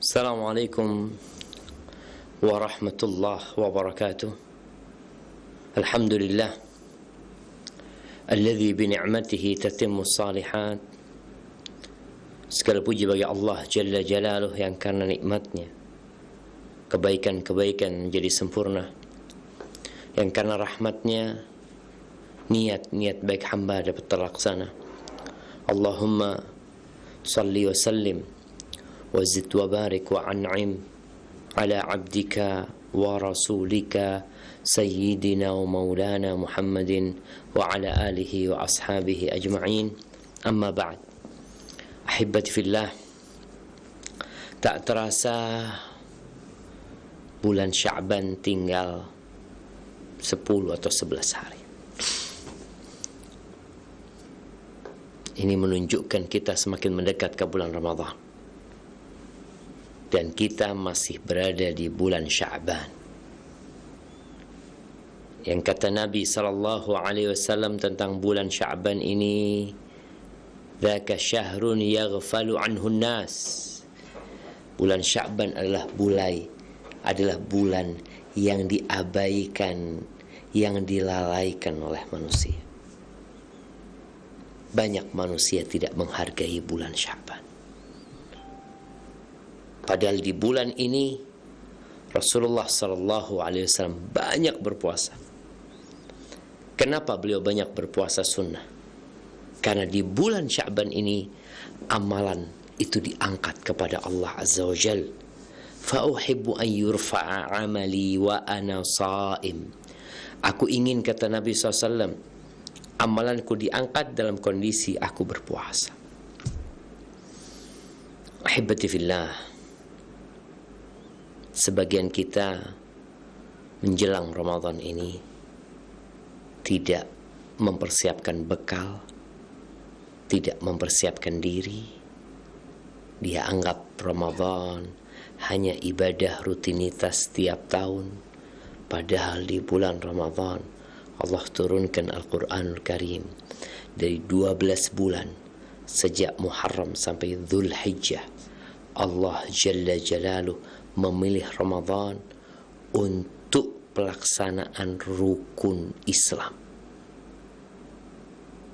Assalamualaikum warahmatullahi wabarakatuh. Alhamdulillah alladzi bi ni'matihi tatimmu shalihat. Segala puji bagi Allah Jalla Jalaluh yang karena nikmatnya kebaikan-kebaikan menjadi sempurna, yang karena rahmatnya niat-niat baik hamba dapat terlaksana. Allahumma salli wa sallim wazid wa barik wa an'im ala abdika wa rasulika sayyidina wa maulana Muhammadin wa ala alihi wa ashabihi ajma'in. Amma ba'd. Ahibati fillah, tak terasa bulan Sya'ban tinggal 10 atau 11 hari. Ini menunjukkan kita semakin mendekat ke bulan Ramadan. Dan kita masih berada di bulan Sya'ban. Yang kata Nabi SAW tentang bulan Sya'ban ini, dzaka syahrun yaghfalu anhu nas. Bulan Sya'ban adalah bulan yang diabaikan, yang dilalaikan oleh manusia. Banyak manusia tidak menghargai bulan Sya'ban. Padahal di bulan ini Rasulullah SAW banyak berpuasa. Kenapa beliau banyak berpuasa sunnah? Karena di bulan Sya'ban ini amalan itu diangkat kepada Allah Azza wa Jal. Fa uhibbu an yurfa'a amali wa ana sha'im. Aku ingin, kata Nabi SAW, amalanku diangkat dalam kondisi aku berpuasa. Ahibati fillah, sebagian kita menjelang Ramadan ini tidak mempersiapkan bekal, tidak mempersiapkan diri. Dia anggap Ramadan hanya ibadah rutinitas setiap tahun. Padahal di bulan Ramadan Allah turunkan Al-Quranul Karim dari 12 bulan sejak Muharram sampai Dzulhijjah. Allah Jalla Jalaluh memilih Ramadan untuk pelaksanaan rukun Islam.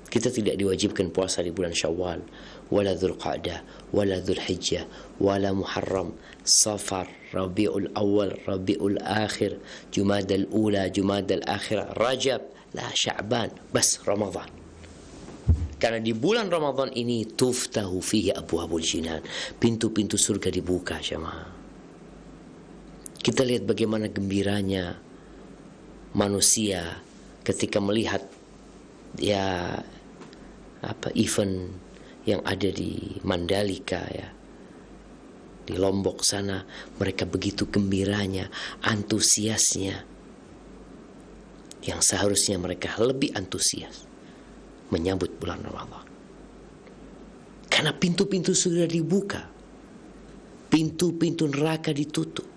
Kita tidak diwajibkan puasa di bulan Syawal, wala Dzulqa'dah, wala Dzulhijjah, wala Muharram, Safar, Rabiul Awal, Rabiul Akhir, Jumadal Ula, Jumadal Akhir, Rajab, la Sya'ban, bas Ramadan. Karena di bulan Ramadan ini tuftahu fihi abwabul jinan, pintu-pintu surga dibuka, jemaah. Kita lihat bagaimana gembiranya manusia ketika melihat event yang ada di Mandalika, di Lombok sana. Mereka begitu gembiranya, antusiasnya, yang seharusnya mereka lebih antusias menyambut bulan Ramadan. Karena pintu-pintu sudah dibuka, pintu-pintu neraka ditutup.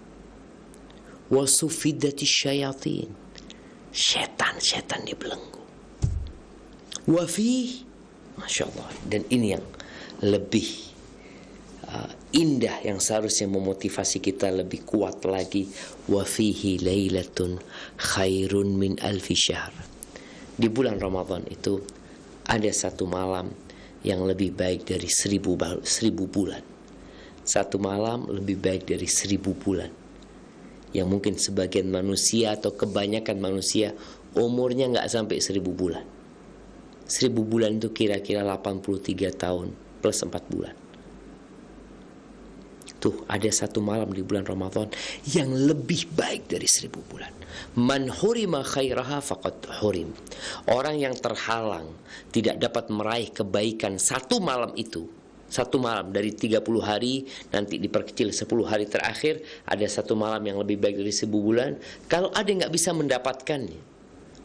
Wasufidati syayatin, setan-setan dibelenggu. Wafi, Masya Allah. Dan ini yang lebih indah, yang seharusnya memotivasi kita lebih kuat lagi. Wafihi lailatun khairun min alfi syahr. Di bulan Ramadan itu ada satu malam yang lebih baik dari 1000 bulan. Satu malam lebih baik dari 1000 bulan. Yang mungkin sebagian manusia atau kebanyakan manusia umurnya nggak sampai 1000 bulan. 1000 bulan itu kira-kira 83 tahun plus 4 bulan. Tuh, ada satu malam di bulan Ramadan yang lebih baik dari 1000 bulan. Man hurima khairaha faqad hurim. Orang yang terhalang tidak dapat meraih kebaikan satu malam itu, satu malam dari 30 hari, nanti diperkecil 10 hari terakhir, ada satu malam yang lebih baik dari 1000 bulan. Kalau ada yang nggak bisa mendapatkannya,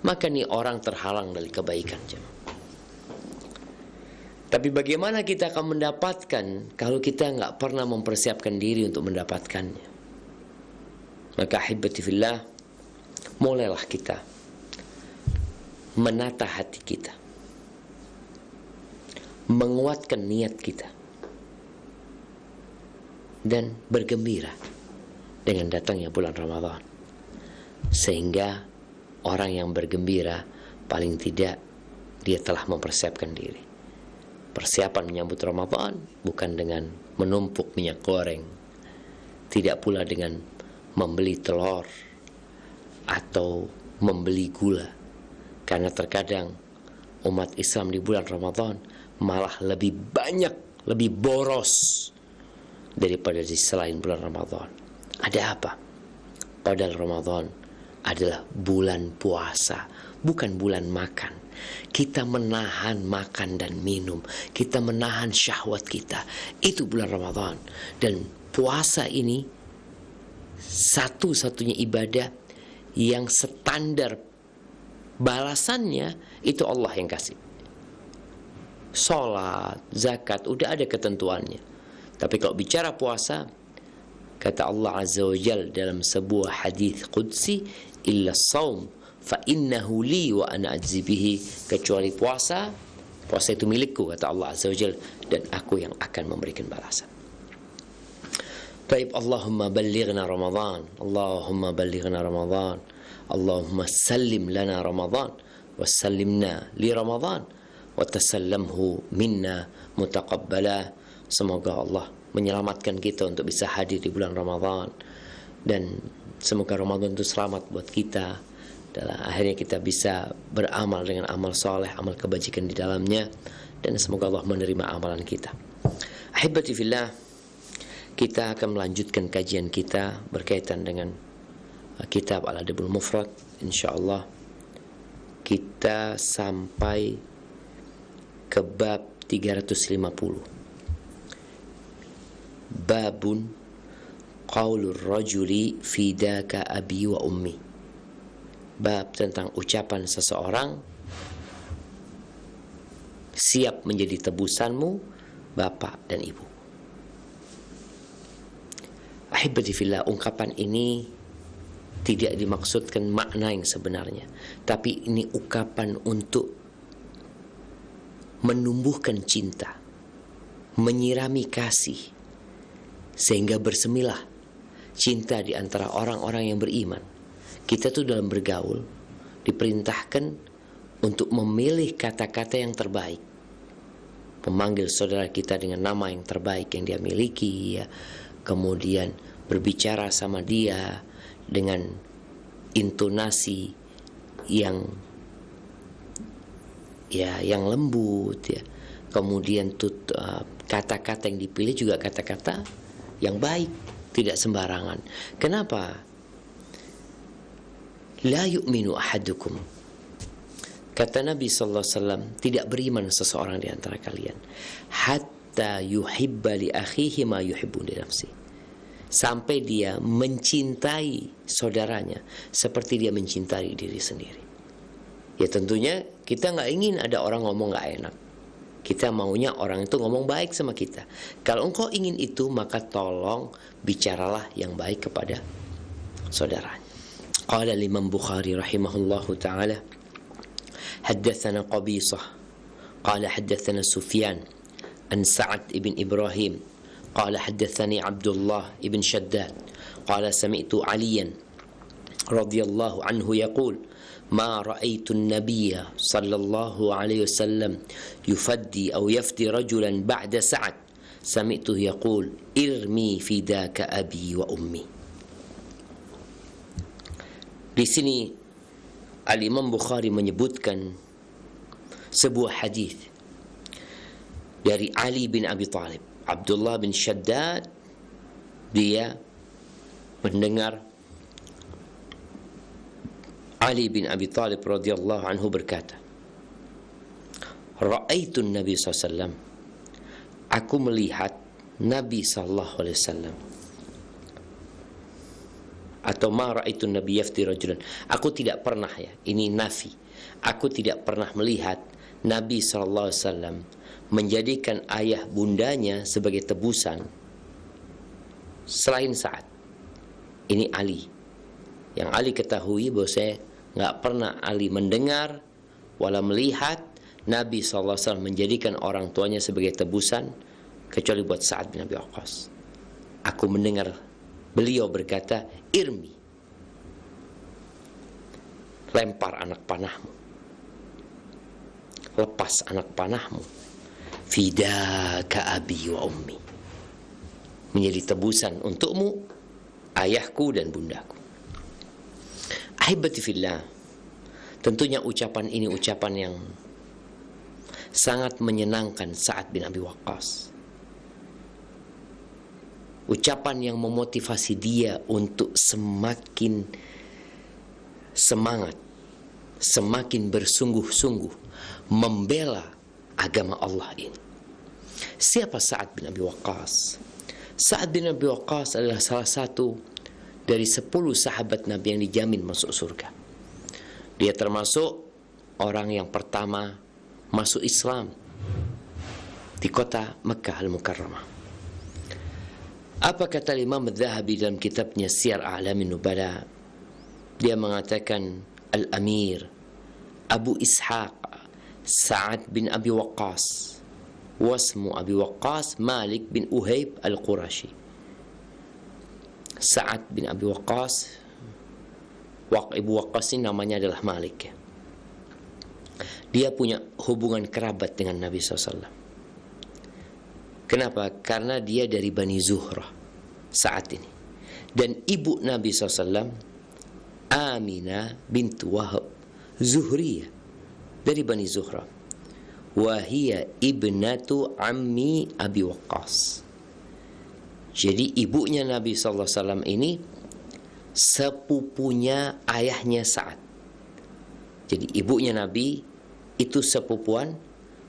maka nih orang terhalang dari kebaikan. Tapi bagaimana kita akan mendapatkan kalau kita nggak pernah mempersiapkan diri untuk mendapatkannya? Maka ahibati fillah, mulailah kita menata hati kita, menguatkan niat kita dan bergembira dengan datangnya bulan Ramadan. Sehingga orang yang bergembira paling tidak dia telah mempersiapkan diri. Persiapan menyambut Ramadan bukan dengan menumpuk minyak goreng, tidak pula dengan membeli telur atau membeli gula. Karena terkadang umat Islam di bulan Ramadan malah lebih banyak, lebih boros daripada di selain bulan Ramadan. Ada apa? Padahal Ramadan adalah bulan puasa, bukan bulan makan. Kita menahan makan dan minum, kita menahan syahwat kita. Itu bulan Ramadan. Dan puasa ini satu-satunya ibadah yang standar balasannya itu Allah yang kasih. Salat, zakat, udah ada ketentuannya. Tapi kalau bicara puasa, kata Allah Azza wa Jal dalam sebuah hadis qudsi, illa saum fa innahu li wa ana ajzi bihi, kecuali puasa itu milikku, kata Allah Azza wa Jal, dan aku yang akan memberikan balasan. Baik, Allahumma ballighna Ramadan, Allahumma ballighna Ramadan, Allahumma sallim lana Ramadan wa sallimna li Ramadan wa tasallamhu minna mutaqabbala. Semoga Allah menyelamatkan kita untuk bisa hadir di bulan Ramadan, dan semoga Ramadan itu selamat buat kita. Dan akhirnya kita bisa beramal dengan amal soleh, amal kebajikan di dalamnya, dan semoga Allah menerima amalan kita. Ahibati fillah, kita akan melanjutkan kajian kita berkaitan dengan kitab Al-Adabul Mufrad. InsyaAllah kita sampai ke bab 350. Babun qaulur rajuli fidaka abi wa ummi. Bab tentang ucapan seseorang, siap menjadi tebusanmu bapak dan ibu. Ahibati fillah, ungkapan ini tidak dimaksudkan makna yang sebenarnya, tapi ini ungkapan untuk menumbuhkan cinta, menyirami kasih, sehingga bersemilah cinta di antara orang-orang yang beriman. Kita tuh dalam bergaul diperintahkan untuk memilih kata-kata yang terbaik, memanggil saudara kita dengan nama yang terbaik yang dia miliki, ya. Kemudian berbicara sama dia dengan intonasi yang lembut, ya. Kemudian kata-kata yang dipilih juga kata-kata yang baik, tidak sembarangan. Kenapa? La yu'minu ahadukum, kata Nabi sallallahu alaihi wasallam, tidak beriman seseorang di antara kalian hatta yuhibba li akhihi ma yuhibbu li nafsihi, sampai dia mencintai saudaranya seperti dia mencintai diri sendiri. Ya tentunya kita nggak ingin ada orang ngomong nggak enak. Kita maunya orang itu ngomong baik sama kita. Kalau engkau ingin itu, maka tolong bicaralah yang baik kepada saudaranya. Qala Imam Bukhari rahimahullahu ta'ala, haddatsana Qabisah qala haddatsana Sufyan an Sa'ad ibn Ibrahim qala haddatsani Abdullah ibn Shaddad qala sami'tu Aliyan radhiyallahu anhu yaqul ما رأيت النبي صلى الله عليه وسلم يفدي أو يفدي رجلا بعد سعد سمعته يقول ارمي فداك أبي وأمي. Di sini Al-Imam Bukhari menyebutkan sebuah hadis dari Ali bin Abi Thalib. Abdullah bin Shaddad, dia mendengar Ali bin Abi Thalib radhiyallahu anhu berkata, Ra'aitun Nabi SAW, aku melihat Nabi sallallahu alaihi wasallam. Atau ma ra'aitun Nabi yafti rajulan, aku tidak pernah, ya, ini nafi, aku tidak pernah melihat Nabi sallallahu alaihi wasallam menjadikan ayah bundanya sebagai tebusan selain Sa'ad. Ini Ali. Yang Ali ketahui bahwa saya nggak pernah Ali mendengar wala melihat Nabi SAW menjadikan orang tuanya sebagai tebusan kecuali buat Sa'ad bin Abi Waqqas. Aku mendengar beliau berkata, irmi, lempar anak panahmu, lepas anak panahmu, fidaka abi wa ummi, menjadi tebusan untukmu, ayahku dan bundaku. Ahibati fillah, tentunya ucapan ini ucapan yang sangat menyenangkan Sa'ad bin Abi Waqqas. Ucapan yang memotivasi dia untuk semakin semangat, semakin bersungguh-sungguh membela agama Allah ini. Siapa Sa'ad bin Abi Waqqas? Sa'ad bin Abi Waqqas adalah salah satu dari 10 sahabat Nabi yang dijamin masuk surga. Dia termasuk orang yang pertama masuk Islam di kota Makkah Al-Mukarramah. Apa kata Imam Az-Zahabi dalam kitabnya Siyar A'lamin Nubala? Dia mengatakan, Al-Amir Abu Ishaq Sa'ad bin Abi Waqqas, wasmu Abi Waqqas Malik bin Uhayb Al-Qurashi. Sa'ad bin Abi Waqqas, Ibu Waqqas ini namanya adalah Malik. Dia punya hubungan kerabat dengan Nabi SAW. Kenapa? Karena dia dari Bani Zuhrah saat ini. Dan ibu Nabi SAW, Aminah bintu Wahab Zuhriyah, dari Bani Zuhrah. Wahia ibnatu ammi Abi Waqqas. Jadi ibunya Nabi SAW ini sepupunya ayahnya Sa'ad. Jadi ibunya Nabi itu sepupuan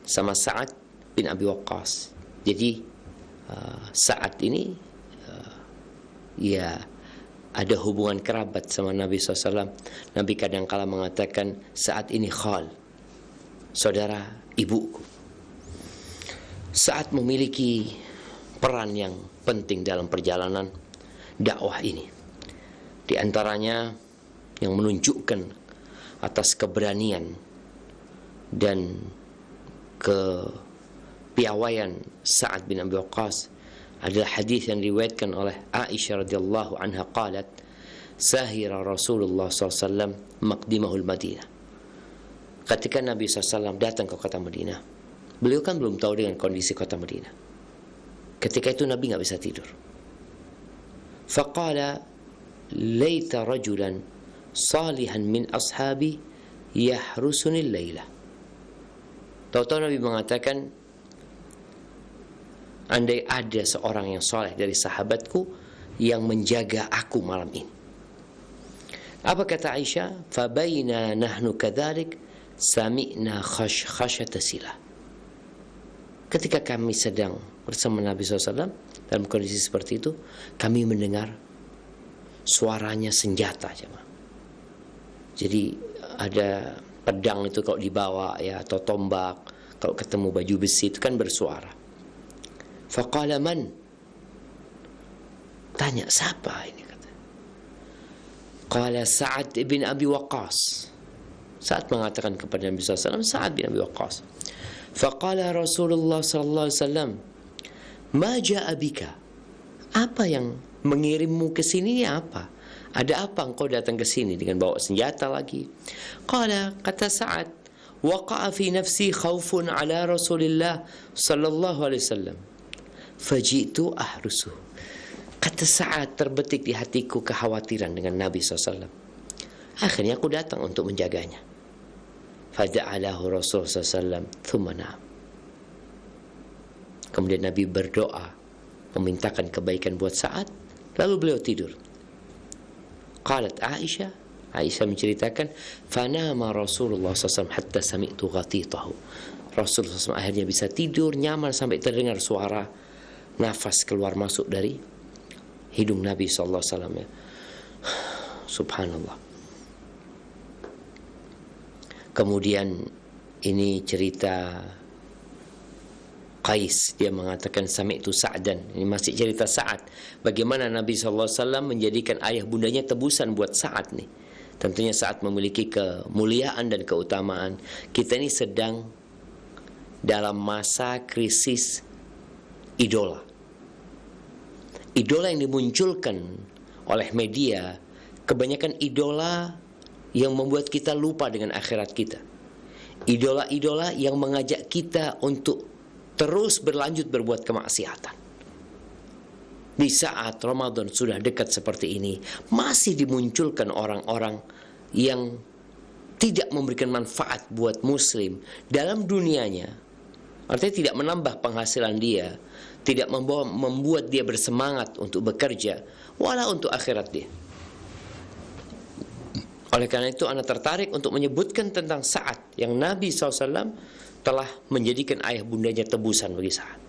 sama Sa'ad bin Abi Waqqas. Jadi Sa'ad ini ya ada hubungan kerabat sama Nabi SAW. Nabi kadang-kala mengatakan, Sa'ad ini khal, saudara ibuku. Sa'ad memiliki peran yang penting dalam perjalanan dakwah ini. Di antaranya yang menunjukkan atas keberanian dan kepiawaian Sa'ad bin Abi Waqqas adalah hadis yang diriwayatkan oleh Aisyah radhiyallahu anha qalat, sahira Rasulullah SAW maqdimahul Madinah. Ketika Nabi SAW datang ke kota Madinah, beliau kan belum tahu dengan kondisi kota Madinah. Ketika itu Nabi nggak bisa tidur. Faqala laita rajulan salihan min ashabi yahrusuni al-laila. Tahu-tahu Nabi mengatakan, andai ada seorang yang soleh dari sahabatku yang menjaga aku malam ini. Apa kata Aisyah? Fabaina nahnu kadzalik sami'na khashyata silah. Ketika kami sedang bersama Nabi SAW dalam kondisi seperti itu, kami mendengar suaranya senjata. Jadi ada pedang itu kalau dibawa ya, atau tombak, kalau ketemu baju besi itu kan bersuara. Faqala man? Tanya, siapa ini? Kata. Qala Sa'ad bin Abi Waqqas. Sa'ad mengatakan kepada Nabi SAW, Sa'ad bin Abi Waqqas. Faqala Rasulullah sallallahu alaihi wasallam, ma ja'a bika? Apa yang mengirimmu ke sini apa? Ada apa engkau datang ke sini dengan bawa senjata lagi? Qala, kata Sa'ad, waqa'a fi nafsi khawfun ala Rasulillah sallallahu alaihi wasallam. Faji'tu ahrusuh. Kata Sa'ad, terbetik di hatiku kekhawatiran dengan Nabi SAW. Akhirnya aku datang untuk menjaganya. Fada'alahu Rasul SAW thumma na'am. Kemudian Nabi berdoa memintakan kebaikan buat Sa'ad, lalu beliau tidur. Qalat Aisyah, Aisyah menceritakan, fanama Rasulullah SAW hatta sami'tu ghatitahu. Rasulullah SAW akhirnya bisa tidur nyaman sampai terdengar suara nafas keluar masuk dari hidung Nabi SAW. Ya. Subhanallah. Kemudian ini cerita Qais, dia mengatakan sami'tu Sa'dan. Ini masih cerita Sa'ad. Bagaimana Nabi SAW menjadikan ayah bundanya tebusan buat Sa'ad nih. Tentunya Sa'ad memiliki kemuliaan dan keutamaan. Kita ini sedang dalam masa krisis idola. Idola yang dimunculkan oleh media, kebanyakan idola yang membuat kita lupa dengan akhirat kita. Idola-idola yang mengajak kita untuk terus berlanjut berbuat kemaksiatan. Di saat Ramadan sudah dekat seperti ini, masih dimunculkan orang-orang yang tidak memberikan manfaat buat muslim dalam dunianya. Artinya tidak menambah penghasilan dia, tidak membuat dia bersemangat untuk bekerja, wala untuk akhirat dia. Oleh karena itu, Anda tertarik untuk menyebutkan tentang Sa'ad yang Nabi SAW telah menjadikan ayah bundanya tebusan bagi Sa'ad.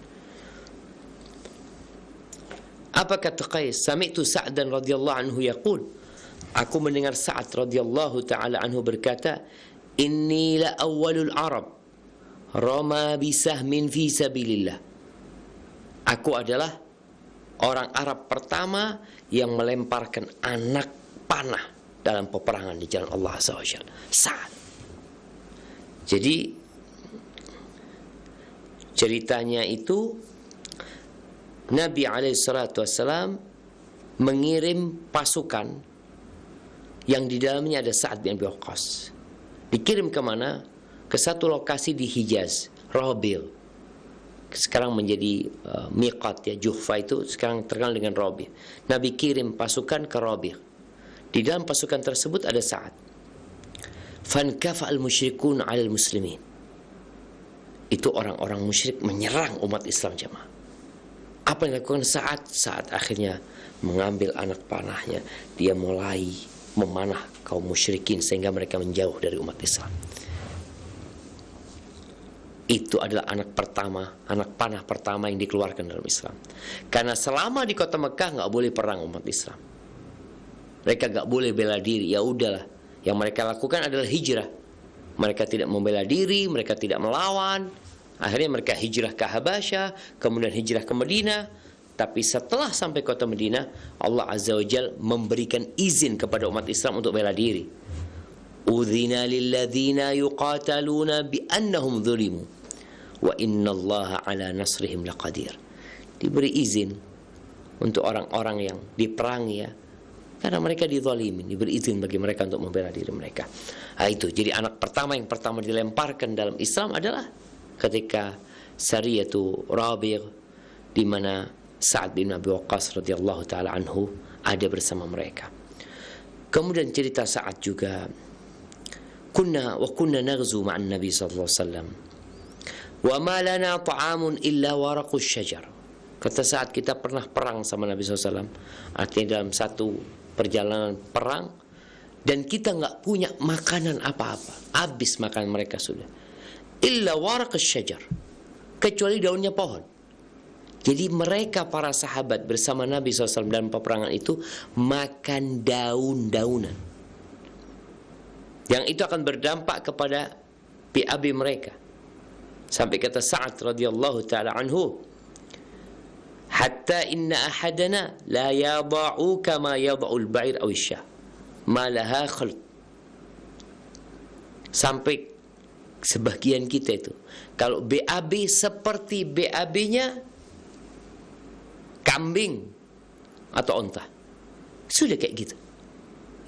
Apa kata Qais? Sami'tu Sa'dan radhiyallahu anhu yaqul, aku mendengar Sa'ad radhiyallahu ta'ala anhu berkata, inni la awwalul Arab rama bisahmin fi sabilillah. Aku adalah orang Arab pertama yang melemparkan anak panah dalam peperangan di jalan Allah SWT. Sa'ad. Jadi ceritanya itu, Nabi SAW mengirim pasukan yang di dalamnya ada Sa'ad bin Abi Waqqas. Dikirim kemana? Ke satu lokasi di Hijaz, Rabil. Sekarang menjadi miqat ya, Juhfa itu sekarang terkenal dengan Rabil. Nabi kirim pasukan ke Rabil. Di dalam pasukan tersebut ada Sa'ad. Fankafa al-musyrikun 'alal muslimin. Itu orang-orang musyrik menyerang umat Islam jamaah. Apa yang dilakukan Sa'ad? Sa'ad akhirnya mengambil anak panahnya. Dia mulai memanah kaum musyrikin sehingga mereka menjauh dari umat Islam. Itu adalah anak panah pertama yang dikeluarkan dalam Islam. Karena selama di kota Mekah nggak boleh perang umat Islam. Mereka nggak boleh bela diri. Ya udahlah, yang mereka lakukan adalah hijrah. Mereka tidak membela diri, mereka tidak melawan. Akhirnya mereka hijrah ke Habasyah, kemudian hijrah ke Madinah. Tapi setelah sampai kota Madinah, Allah Azza wa Jalla memberikan izin kepada umat Islam untuk bela diri. Udzina lilladzina yuqataluna bi annahum zulimu wa innallaha ala nasrihim laqadir. Diberi izin untuk orang-orang yang diperangi ya, karena mereka dizalimin, diberi izin bagi mereka untuk membela diri mereka. Nah, itu jadi anak pertama yang pertama dilemparkan dalam Islam adalah ketika Sariyatu Rabi', di mana Sa'ad bin Abi Waqqas radhiyallahu taala anhu ada bersama mereka. Kemudian cerita Sa'ad juga, kunna naghzu ma'an Nabi sallallahu alaihi wasallam wa ma lana ta'amun illa waraqus syajar. Kata Sa'ad, kita pernah perang sama Nabi SAW, artinya dalam satu perjalanan perang, dan kita nggak punya makanan apa-apa, habis makan mereka sudah. Illa waraqus syajar, kecuali daunnya pohon. Jadi mereka para sahabat bersama Nabi SAW dalam peperangan itu makan daun-daunan, yang itu akan berdampak kepada BAB mereka. Sampai kata Sa'ad radhiyallahu ta'ala anhu, hatta inna ahadana la yada'u kama yada'ul ba'ir aw isyah ma laha khalt. Sampai sebagian kita itu kalau BAB seperti BAB-nya kambing atau onta, sudah kayak gitu.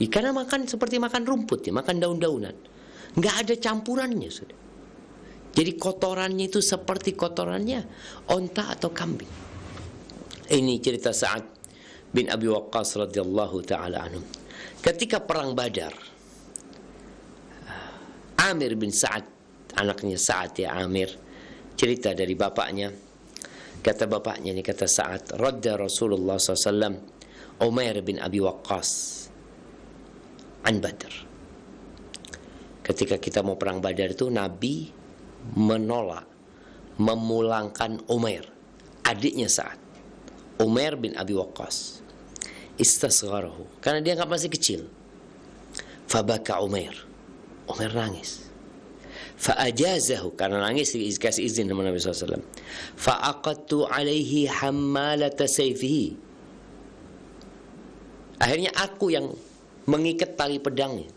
Karena makan seperti makan rumput ya, makan daun-daunan, nggak ada campurannya sudah. Jadi kotorannya itu seperti kotorannya onta atau kambing. Ini cerita Sa'ad bin Abi Waqqas radhiyallahu taala anhu. Ketika perang Badar, Amir bin Sa'ad, anaknya Sa'ad ya, Amir, cerita dari bapaknya. Kata bapaknya ini, kata Sa'ad, radda Rasulullah SAW Umair bin Abi Waqqas an Badr. Ketika kita mau perang Badar itu, Nabi menolak, memulangkan Umair, adiknya Sa'ad, Umair bin Abi Waqqas. Istasgharahu, karena dia masih kecil. Fabaka Umair, Umair nangis. Fa'ajazahu, karena nangis dikasih izin sama Nabi SAW. Fa'aqadtu alaihi hammalata sayfihi, akhirnya aku yang mengikat tali pedangnya.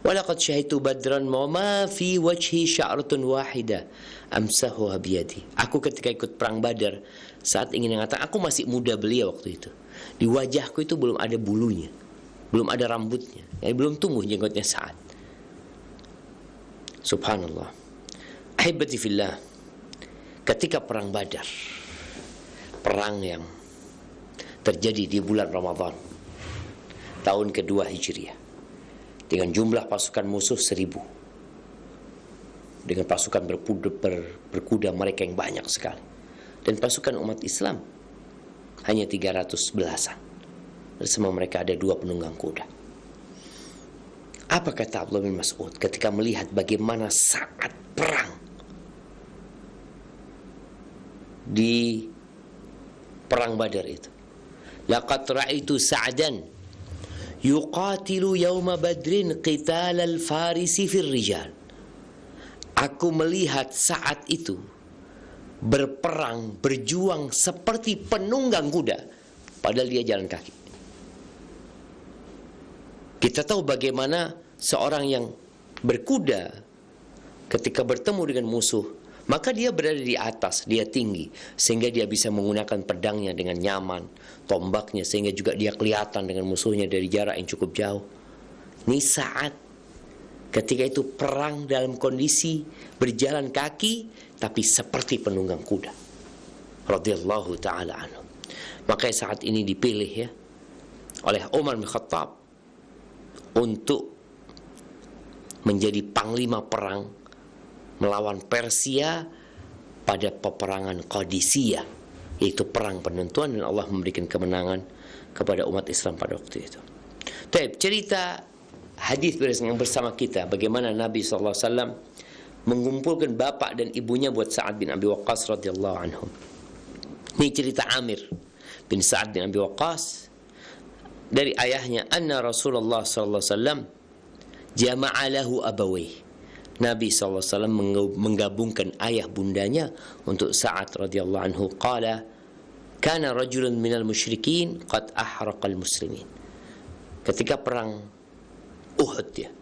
Walaqad syahidtu badran wa ma fi wajhi sya'ratun wahidah amsahuha biyadi. Aku ketika ikut perang Badar, saat ingin mengatakan, aku masih muda belia waktu itu. Di wajahku itu belum ada bulunya, belum ada rambutnya, belum tumbuh jenggotnya Sa'ad. Subhanallah. Ahibati fillah, ketika perang Badar, perang yang terjadi di bulan Ramadan tahun kedua Hijriah, dengan jumlah pasukan musuh 1000, dengan pasukan berkuda mereka yang banyak sekali, dan pasukan umat Islam hanya 300 belasan. Bersama mereka ada 2 penunggang kuda. Apa kata Abdullah bin Mas'ud ketika melihat bagaimana saat perang di perang Badar itu? Laqad ra'aitu Sa'dan yuqatilu yawma badrin qital al-farisi fir rijal. Aku melihat saat itu berperang, berjuang seperti penunggang kuda, padahal dia jalan kaki. Kita tahu bagaimana seorang yang berkuda ketika bertemu dengan musuh, maka dia berada di atas, dia tinggi, sehingga dia bisa menggunakan pedangnya dengan nyaman, tombaknya, sehingga juga dia kelihatan dengan musuhnya dari jarak yang cukup jauh. Ini saat ketika itu perang dalam kondisi berjalan kaki, tapi seperti penunggang kuda. Radhiyallahu ta'ala anhu. Makanya saat ini dipilih ya oleh Umar bin Khattab untuk menjadi panglima perang melawan Persia pada peperangan Qadisiyah, yaitu perang penentuan, dan Allah memberikan kemenangan kepada umat Islam pada waktu itu. Taib, cerita hadis yang bersama kita bagaimana Nabi SAW mengumpulkan bapak dan ibunya buat Sa'ad bin Abi Waqqas radhiyallahu anhum. Ini cerita Amir bin Sa'ad bin Abi Waqqas dari ayahnya, anna Rasulullah SAW jama'a lahu abawayh. Nabi SAW menggabungkan ayah bundanya untuk Sa'ad radhiyallahu anhu. Qala kana rajulun minal musyrikin qad ahraqal muslimin. Ketika perang Uhud ya,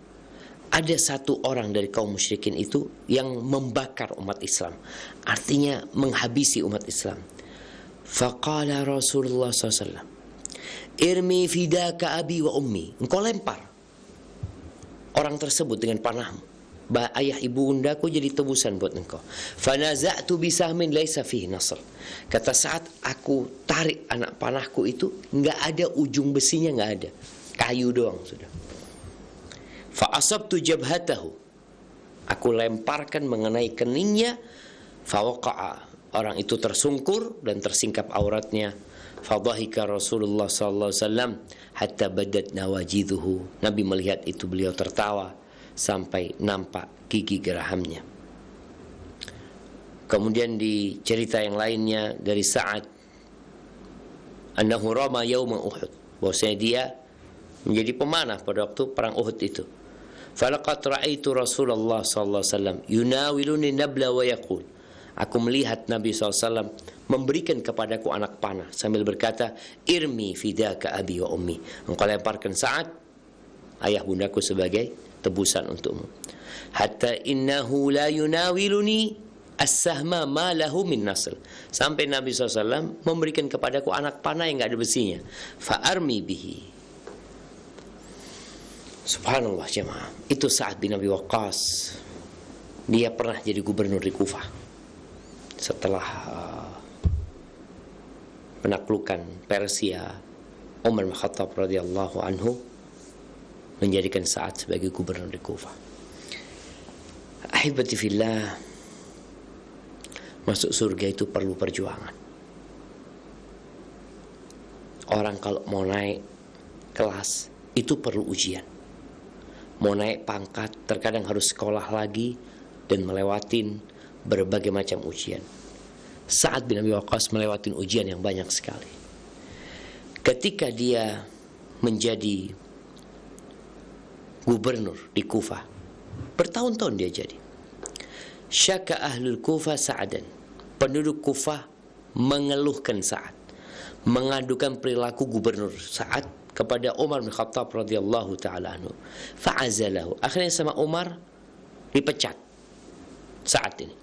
ada satu orang dari kaum musyrikin itu yang membakar umat Islam, artinya menghabisi umat Islam. Faqala Rasulullah SAW, irmi fidaka abi wa ummi, engkau lempar orang tersebut dengan panahmu, ayah ibu bundaku jadi tebusan buat engkau. Fanaza'tu bisahmin laisa fihi nasr. Kata saat aku tarik anak panahku itu, enggak ada ujung besinya, enggak ada, kayu doang sudah. Fa asabtu jabhatahu, aku lemparkan mengenai keningnya. Fa waqa'a, orang itu tersungkur dan tersingkap auratnya. Fa dhahika Rasulullah sallallahu alaihi wasallam hatta badat nawajiduhu. Nabi melihat itu, beliau tertawa sampai nampak gigi gerahamnya. Kemudian di cerita yang lainnya dari Sa'ad, annahu rama yauma Uhud, bahwasanya dia menjadi pemanah pada waktu perang Uhud itu. Falaqad ra'aitu Rasulullah sallallahu alaihi wasallam yunawiluni nabla wa yaqul, aku melihat Nabi SAW memberikan kepadaku anak panah sambil berkata, irmi fidaka abi wa ummi, engkau lemparkan Sa'ad, ayah bundaku, sebagai tebusan untukmu. Hatta innahu la yunawiluni as-sahma ma lahu min nasl, sampai Nabi SAW memberikan kepadaku anak panah yang enggak ada besinya. Fa armi bihi. Subhanallah jemaah, itu Sa'ad bin Abi Waqqas. Dia pernah jadi gubernur di Kufah setelah penaklukan Persia. Umar bin Khattab radhiyallahu anhu menjadikan Sa'ad sebagai gubernur di Kufah. Ahibati fillah, masuk surga itu perlu perjuangan. Orang kalau mau naik kelas itu perlu ujian. Mau naik pangkat terkadang harus sekolah lagi dan melewatin berbagai macam ujian. Sa'ad bin Abi Waqqas melewatin ujian yang banyak sekali. Ketika dia menjadi gubernur di Kufah, bertahun-tahun dia jadi. Syaka ahlul Kufah Sa'adan, penduduk Kufah mengeluhkan Sa'ad, mengadukan perilaku gubernur Sa'ad kepada Umar bin Khattab radhiyallahu taala anhu. Fa'azalahu. Akhirnya sama Umar dipecat Sa'ad ini.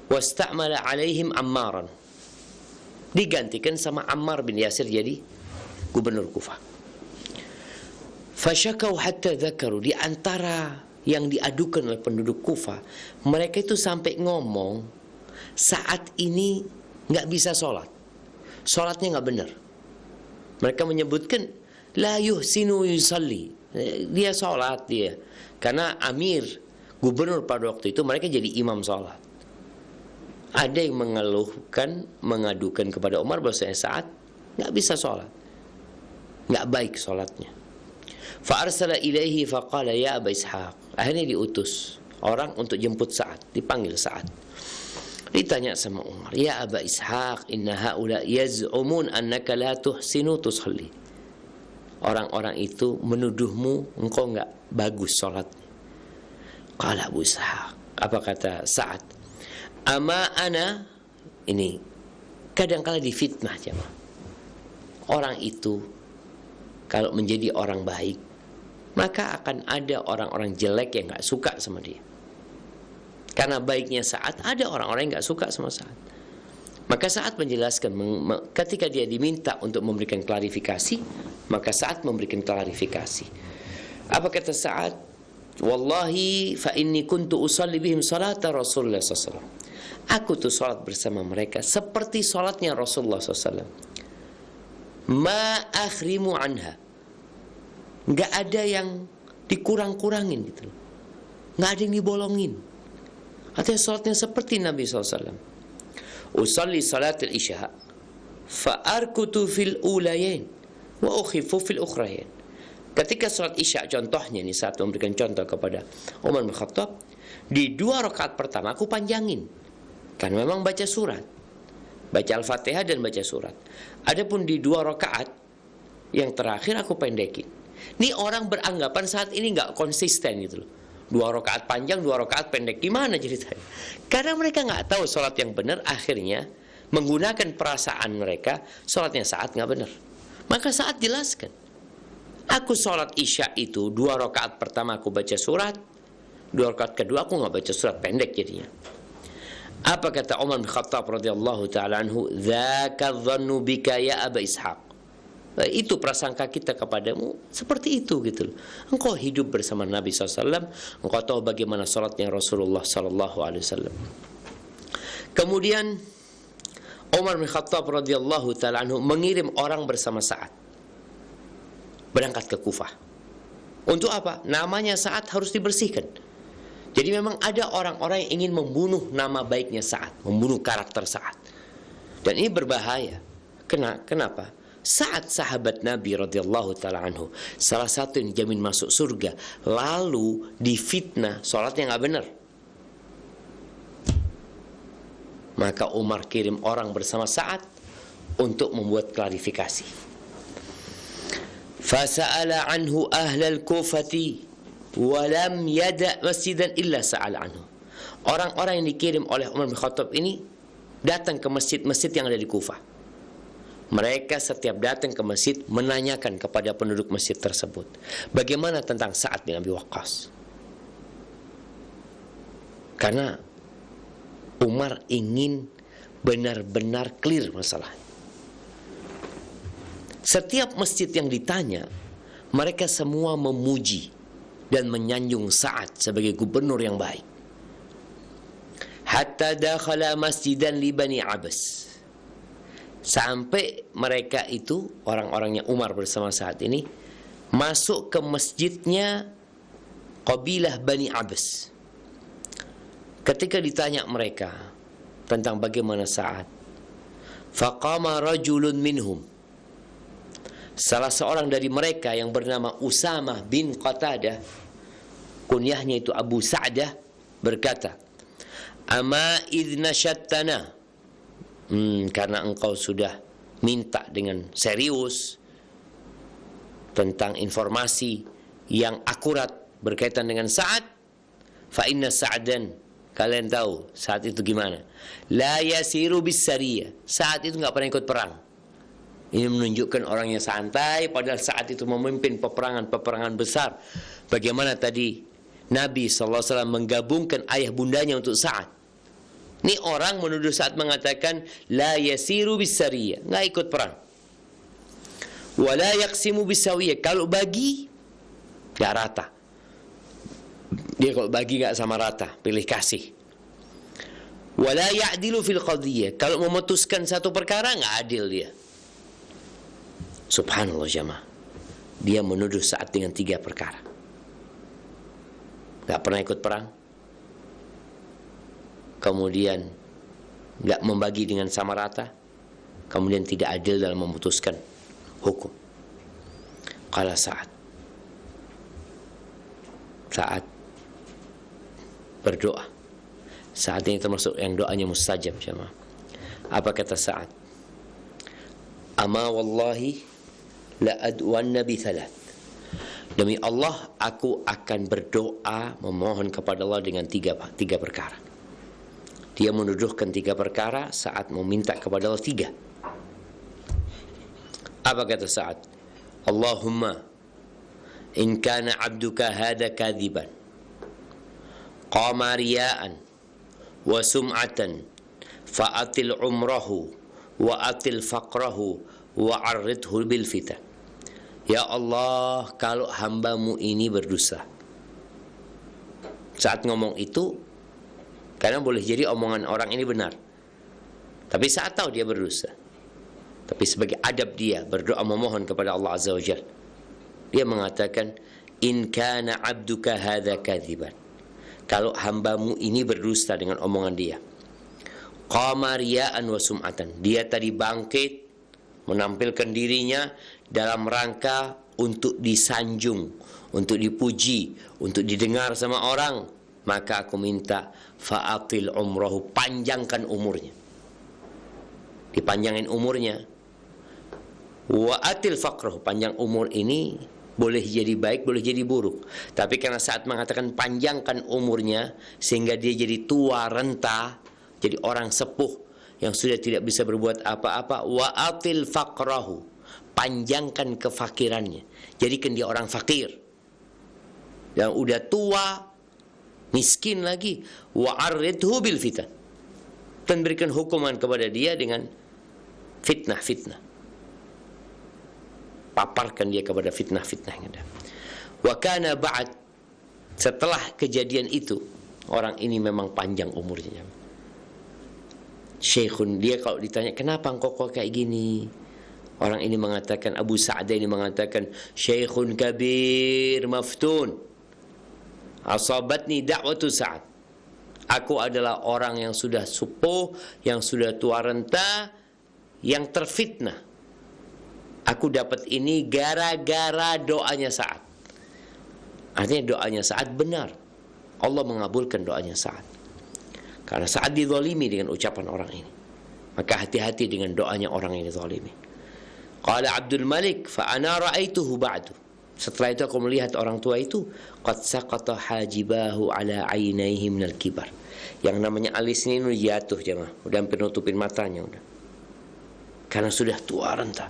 Wasta'mala alaihim Ammaran. Digantikan sama Ammar bin Yasir jadi gubernur Kufah. Fasyakau hatta dzakaru, di antara yang diadukan oleh penduduk Kufah, mereka itu sampai ngomong saat ini nggak bisa sholat, sholatnya nggak benar. Mereka menyebutkan la yuhsinu yusalli, dia sholat dia, karena amir gubernur pada waktu itu mereka jadi imam sholat. Ada yang mengeluhkan, mengadukan kepada Umar bahwasanya saat nggak bisa sholat, nggak baik sholatnya. Fa'arsala ilaihi faqala ya Aba Ishaq. Akhirnya diutus orang untuk jemput Sa'ad, dipanggil Sa'ad. Ditanya sama Umar, ya Aba Ishaq, inna haula yaz'umun annaka la tuhsinu tusalli. Orang-orang itu menuduhmu engkau enggak bagus salatnya. Qala Abu Ishaq, apa kata Sa'ad? Ama ana, ini kadang-kala difitnah jemaah. Orang itu kalau menjadi orang baik, maka akan ada orang-orang jelek yang gak suka sama dia. Karena baiknya Sa'ad, ada orang-orang yang gak suka sama Sa'ad. Maka Sa'ad menjelaskan, ketika dia diminta untuk memberikan klarifikasi, maka Sa'ad memberikan klarifikasi. Apa kata Sa'ad? Wallahi fa inni kuntu usalli bihim salata Rasulullah SAW. Aku tuh salat bersama mereka seperti salatnya Rasulullah SAW. Ma akhrimu anha, nggak ada yang dikurang-kurangin gitu, nggak ada yang dibolongin. Artinya salatnya seperti Nabi SAW. Usalli salatil isya fa arkutu fil ulayain wa ukhifu fil ukhrayain. Ketika salat isya, contohnya ini saat memberikan contoh kepada Umar bin Khattab, di 2 rakaat pertama aku panjangin, kan memang baca surat, baca Al-Fatihah dan baca surat. Adapun di 2 rakaat yang terakhir aku pendekin. Ini orang beranggapan saat ini nggak konsisten gitu loh. 2 rakaat panjang, 2 rakaat pendek. Gimana ceritanya? Karena mereka nggak tahu sholat yang benar, akhirnya menggunakan perasaan mereka, sholatnya Saat nggak benar. Maka Saat jelaskan, aku sholat isya itu 2 rakaat pertama aku baca surat, 2 rakaat kedua aku nggak baca surat, pendek jadinya. Apa kata Umar bin Khattab radhiyallahu taala anhu? Dzaka dhannu bika ya Aba Ishaq. Itu prasangka kita kepadamu seperti itu gitu loh. Engkau hidup bersama Nabi SAW, engkau tahu bagaimana salatnya Rasulullah SAW. Kemudian Umar bin Khattab radhiyallahu taala anhu mengirim orang bersama Sa'ad berangkat ke Kufah. Untuk apa? Namanya Sa'ad harus dibersihkan. Jadi memang ada orang-orang yang ingin membunuh nama baiknya Sa'ad, membunuh karakter Sa'ad. Dan ini berbahaya. Kenapa? Sa'ad sahabat Nabi radhiyallahu taala anhu, salah satu yang dijamin masuk surga, lalu difitnah salatnya nggak benar. Maka Umar kirim orang bersama Sa'ad untuk membuat klarifikasi. Fasa'ala anhu ahlal Kufati wa lam yada' masjidan illa sa'ala anhu. Orang-orang yang dikirim oleh Umar bin Khattab ini datang ke masjid-masjid yang ada di Kufah. Mereka setiap datang ke masjid menanyakan kepada penduduk masjid tersebut, bagaimana tentang Sa'ad bin Abi Waqqas. Karena Umar ingin benar-benar clear masalah. Setiap masjid yang ditanya, mereka semua memuji dan menyanjung Sa'ad sebagai gubernur yang baik. Hatta dakhala masjidan li Bani Abbas. Sampai mereka itu, orang-orangnya Umar bersama Sa'ad ini, masuk ke masjidnya kabilah Bani Abbas. Ketika ditanya mereka tentang bagaimana Sa'ad, faqama rajulun minhum. Salah seorang dari mereka yang bernama Usamah bin Qatadah, kunyahnya itu Abu Sa'dah, berkata, Ama idna syattana, karena engkau sudah minta dengan serius tentang informasi yang akurat berkaitan dengan Sa'ad, fa inna Sa'dan, kalian tahu Sa'ad itu gimana? La yasiru bis sariyah. Sa'ad itu nggak pernah ikut perang. Ini menunjukkan orang yang santai, padahal saat itu memimpin peperangan-peperangan besar. Bagaimana tadi Nabi SAW menggabungkan ayah bundanya untuk Sa'ad. Ini orang menuduh Sa'ad mengatakan, la yasiru bisariyah, nggak ikut perang. Wala yaqsimu bisawiyah, kalau bagi, nggak rata. Dia kalau bagi nggak sama rata, pilih kasih. Wala ya'dilu fil qadiyah, kalau memutuskan satu perkara nggak adil dia. Subhanallah jamaah. Dia menuduh Sa'ad dengan 3 perkara. Gak pernah ikut perang. Kemudian gak membagi dengan sama rata. Kemudian tidak adil dalam memutuskan hukum. Qala Sa'ad. Sa'ad berdoa. Sa'ad ini termasuk yang doanya mustajab jamaah. Apa kata Sa'ad? Ama wallahi la ad'uanna bi thalath. Demi Allah, aku akan berdoa memohon kepada Allah dengan tiga perkara. Dia menuduhkan 3 perkara saat meminta kepada Allah 3. Apa kata Sa'ad? Allahumma in kana abduka hadha kadhiban qama riya'an wa sum'atan fa'atil umrahu wa atil faqrahu wa arridhu bil fitan. Ya Allah, kalau hambamu ini berdosa. Saat ngomong itu, karena boleh jadi omongan orang ini benar, tapi saat tahu dia berdosa. Tapi sebagai adab dia berdoa memohon kepada Allah Azza wa Jalla, dia mengatakan, in kana abduka hadha kadhiban, kalau hambamu ini berdusta dengan omongan dia. Qama riya'an wa sum'atan, dia tadi bangkit menampilkan dirinya dalam rangka untuk disanjung, untuk dipuji, untuk didengar sama orang, maka aku minta fa'atil umrahu, panjangkan umurnya, dipanjangin umurnya. Wa atil faqrahu, panjang umur ini boleh jadi baik, boleh jadi buruk, tapi karena saat mengatakan panjangkan umurnya sehingga dia jadi tua renta, jadi orang sepuh yang sudah tidak bisa berbuat apa-apa. Wa atil faqrahu, panjangkan kefakirannya, jadikan dia orang fakir yang udah tua, miskin lagi. Wa arridhu bil fitan, dan berikan hukuman kepada dia dengan fitnah-fitnah, paparkan dia kepada fitnah-fitnah yang ada. Wa kana ba'd, setelah kejadian itu orang ini memang panjang umurnya. Syekhun, dia kalau ditanya kenapa engkau kok kayak gini, orang ini mengatakan, Abu Sa'ad ini mengatakan, Syekhun kabir maftun asabatni da'watu Sa'ad, aku adalah orang yang sudah sepuh, yang sudah tua renta, yang terfitnah. Aku dapat ini gara-gara doanya Sa'ad. Artinya doanya Sa'ad benar, Allah mengabulkan doanya Sa'ad. Karena Sa'ad dizalimi dengan ucapan orang ini, maka hati-hati dengan doanya orang yang dizalimi. Qala Abdul Malik fa ana ra'aituhu ba'du, setelah itu aku melihat orang tua itu qad saqata hajibahu ala ainaihi minal kibar, yang namanya alis ini udah jatuh jemaah, udah hampir nutupin matanya udah, karena sudah tua renta.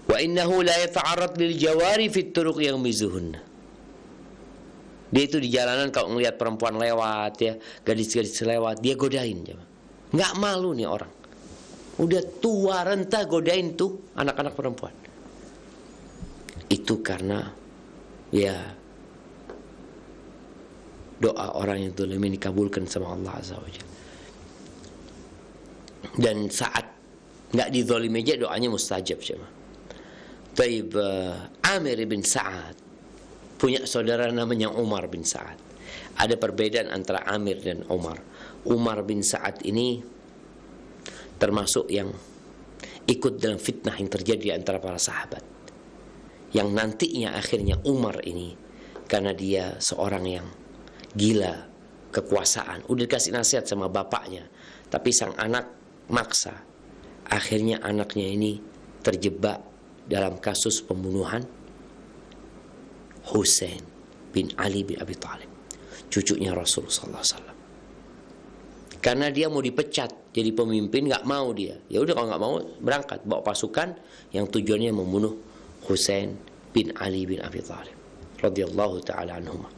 Wa innahu la yata'arrad lil jawari fit turuq yang mizuhunna, dia itu di jalanan kalau ngelihat perempuan lewat ya, gadis-gadis lewat, dia godain. Nggak malu nih orang. Udah tua renta godain tuh anak-anak perempuan. Itu karena ya doa orang yang zalim ini dikabulkan sama Allah Azza wa Jalla. Dan saat nggak dizalimi aja doanya mustajab jemaah. Taib Amir bin Sa'ad punya saudara namanya Umar bin Sa'ad. Ada perbedaan antara Amir dan Umar. Umar bin Sa'ad ini termasuk yang ikut dalam fitnah yang terjadi antara para sahabat, yang nantinya akhirnya Umar ini, karena dia seorang yang gila kekuasaan, udah dikasih nasihat sama bapaknya, tapi sang anak maksa, akhirnya anaknya ini terjebak dalam kasus pembunuhan Husain bin Ali bin Abi Thalib, cucunya Rasulullah SAW. Karena dia mau dipecat jadi pemimpin, nggak mau dia. Ya udah, kalau nggak mau berangkat bawa pasukan yang tujuannya membunuh Husain bin Ali bin Abi Thalib radhiyallahu taala anhuma.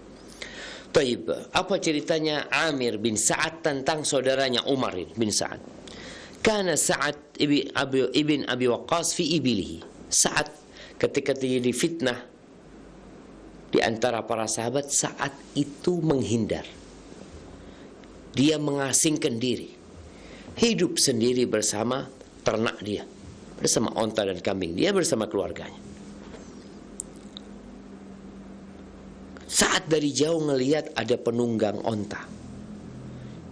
Taib, apa ceritanya Amir bin Sa'ad tentang saudaranya Umar bin Sa'ad? Karena Sa'ad ibn Abi Waqqas fi ibilihi. Sa'ad ketika terjadi fitnah di antara para sahabat, Sa'ad itu menghindar. Dia mengasingkan diri, hidup sendiri bersama ternak dia, bersama onta dan kambing dia, bersama keluarganya. Saat dari jauh ngelihat ada penunggang onta,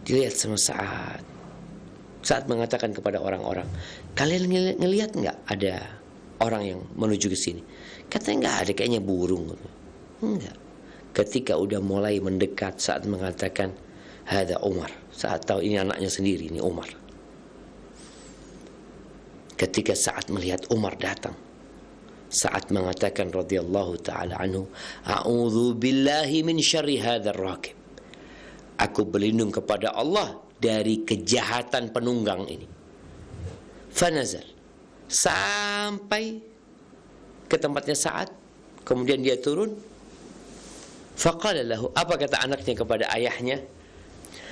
dilihat sama Sa'ad. Sa'ad mengatakan kepada orang-orang, kalian ngelihat nggak ada orang yang menuju ke sini? Katanya nggak ada, kayaknya burung. Enggak. Ketika udah mulai mendekat, Sa'ad mengatakan, hada Umar. Sa'ad tahu ini anaknya sendiri, ini Umar. Ketika Sa'ad melihat Umar datang, Sa'ad mengatakan radhiyallahu taala anhu, a'udzu billahi min syarri hadzal rakib. Aku berlindung kepada Allah dari kejahatan penunggang ini. Fanazal, sampai ke tempatnya Sa'ad, kemudian dia turun. Faqala lahu, apa kata anaknya kepada ayahnya?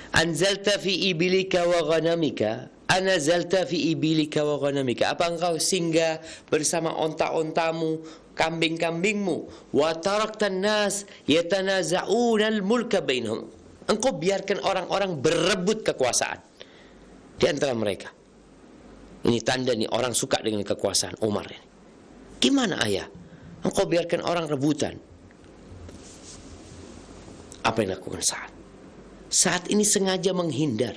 Anzalta fi ibilika wa ghanamika, anazalta fi ibilika wa ghanamika. Apa engkau singgah bersama onta-ontamu, kambing-kambingmu, wa taraktan nas yatanaza'una al-mulka bainahum. Engkau biarkan orang-orang berebut kekuasaan di antara mereka. Ini tanda nih orang suka dengan kekuasaan Umar ini. Gimana ayah? Engkau biarkan orang rebutan. Apa yang dilakukan Sa'ad? Saat ini sengaja menghindar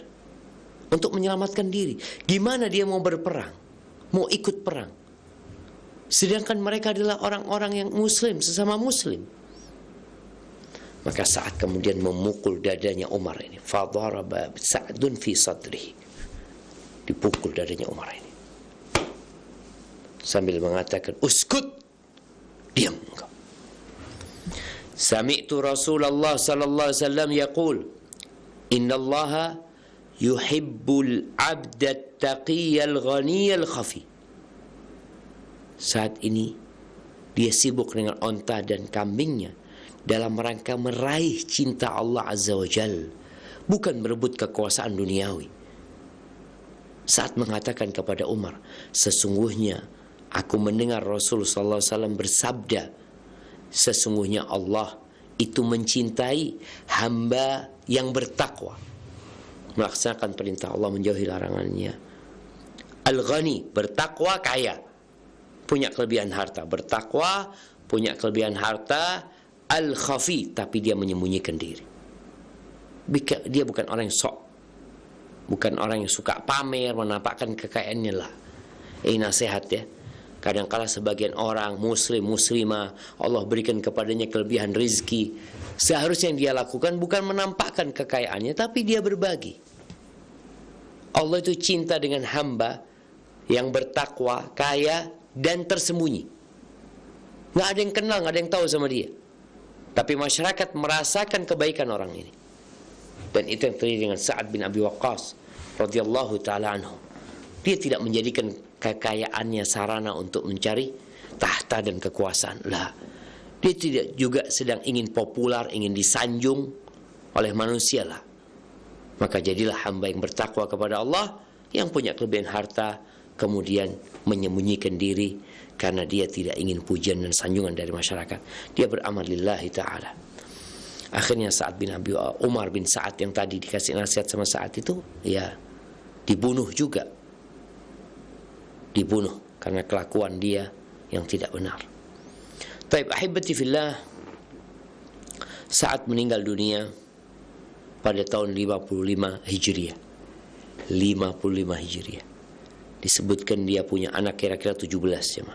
untuk menyelamatkan diri. Gimana dia mau berperang, mau ikut perang, sedangkan mereka adalah orang-orang yang muslim, sesama muslim. Maka Sa'ad kemudian memukul dadanya Umar ini. Fadaraba Sa'dun fi sadrihi. Dipukul dadanya Umar ini sambil mengatakan, uskut, diam engkau. Sami'tu Rasulullah sallallahu alaihi wasallam yaqul, innallaha yuhibbul 'abdat taqiyal ghaniyal khafi. Saat ini dia sibuk dengan onta dan kambingnya dalam rangka meraih cinta Allah Azza wa Jal, bukan merebut kekuasaan duniawi. Saat mengatakan kepada Umar, sesungguhnya aku mendengar Rasul sallallahu alaihi wasallam bersabda, sesungguhnya Allah itu mencintai hamba yang bertakwa, melaksanakan perintah Allah, menjauhi larangannya. Al-Ghani, bertakwa, kaya, punya kelebihan harta. Bertakwa, punya kelebihan harta. Al-Khafi, tapi dia menyembunyikan diri. Dia bukan orang yang sok, bukan orang yang suka pamer, menampakkan kekayaannya lah. Ini nasihat ya. Kadang-kala sebagian orang muslim, muslimah, Allah berikan kepadanya kelebihan rizki. Seharusnya yang dia lakukan bukan menampakkan kekayaannya, tapi dia berbagi. Allah itu cinta dengan hamba yang bertakwa, kaya, dan tersembunyi. Nggak ada yang kenal, nggak ada yang tahu sama dia. Tapi masyarakat merasakan kebaikan orang ini. Dan itu yang terjadi dengan Sa'ad bin Abi Waqqas radhiyallahu ta'ala anhu. Dia tidak menjadikan kekayaannya sarana untuk mencari tahta dan kekuasaan. Lah, dia tidak juga sedang ingin populer, ingin disanjung oleh manusia lah. Maka jadilah hamba yang bertakwa kepada Allah, yang punya kelebihan harta, kemudian menyembunyikan diri karena dia tidak ingin pujian dan sanjungan dari masyarakat. Dia beramal lillahi ta'ala. Akhirnya Umar bin Sa'ad yang tadi dikasih nasihat sama Sa'ad itu, ya dibunuh juga. Dibunuh karena kelakuan dia yang tidak benar. Taib ahibati fillah, Sa'ad meninggal dunia pada tahun 55 Hijriah. 55 Hijriah. Disebutkan dia punya anak kira-kira 17 ya.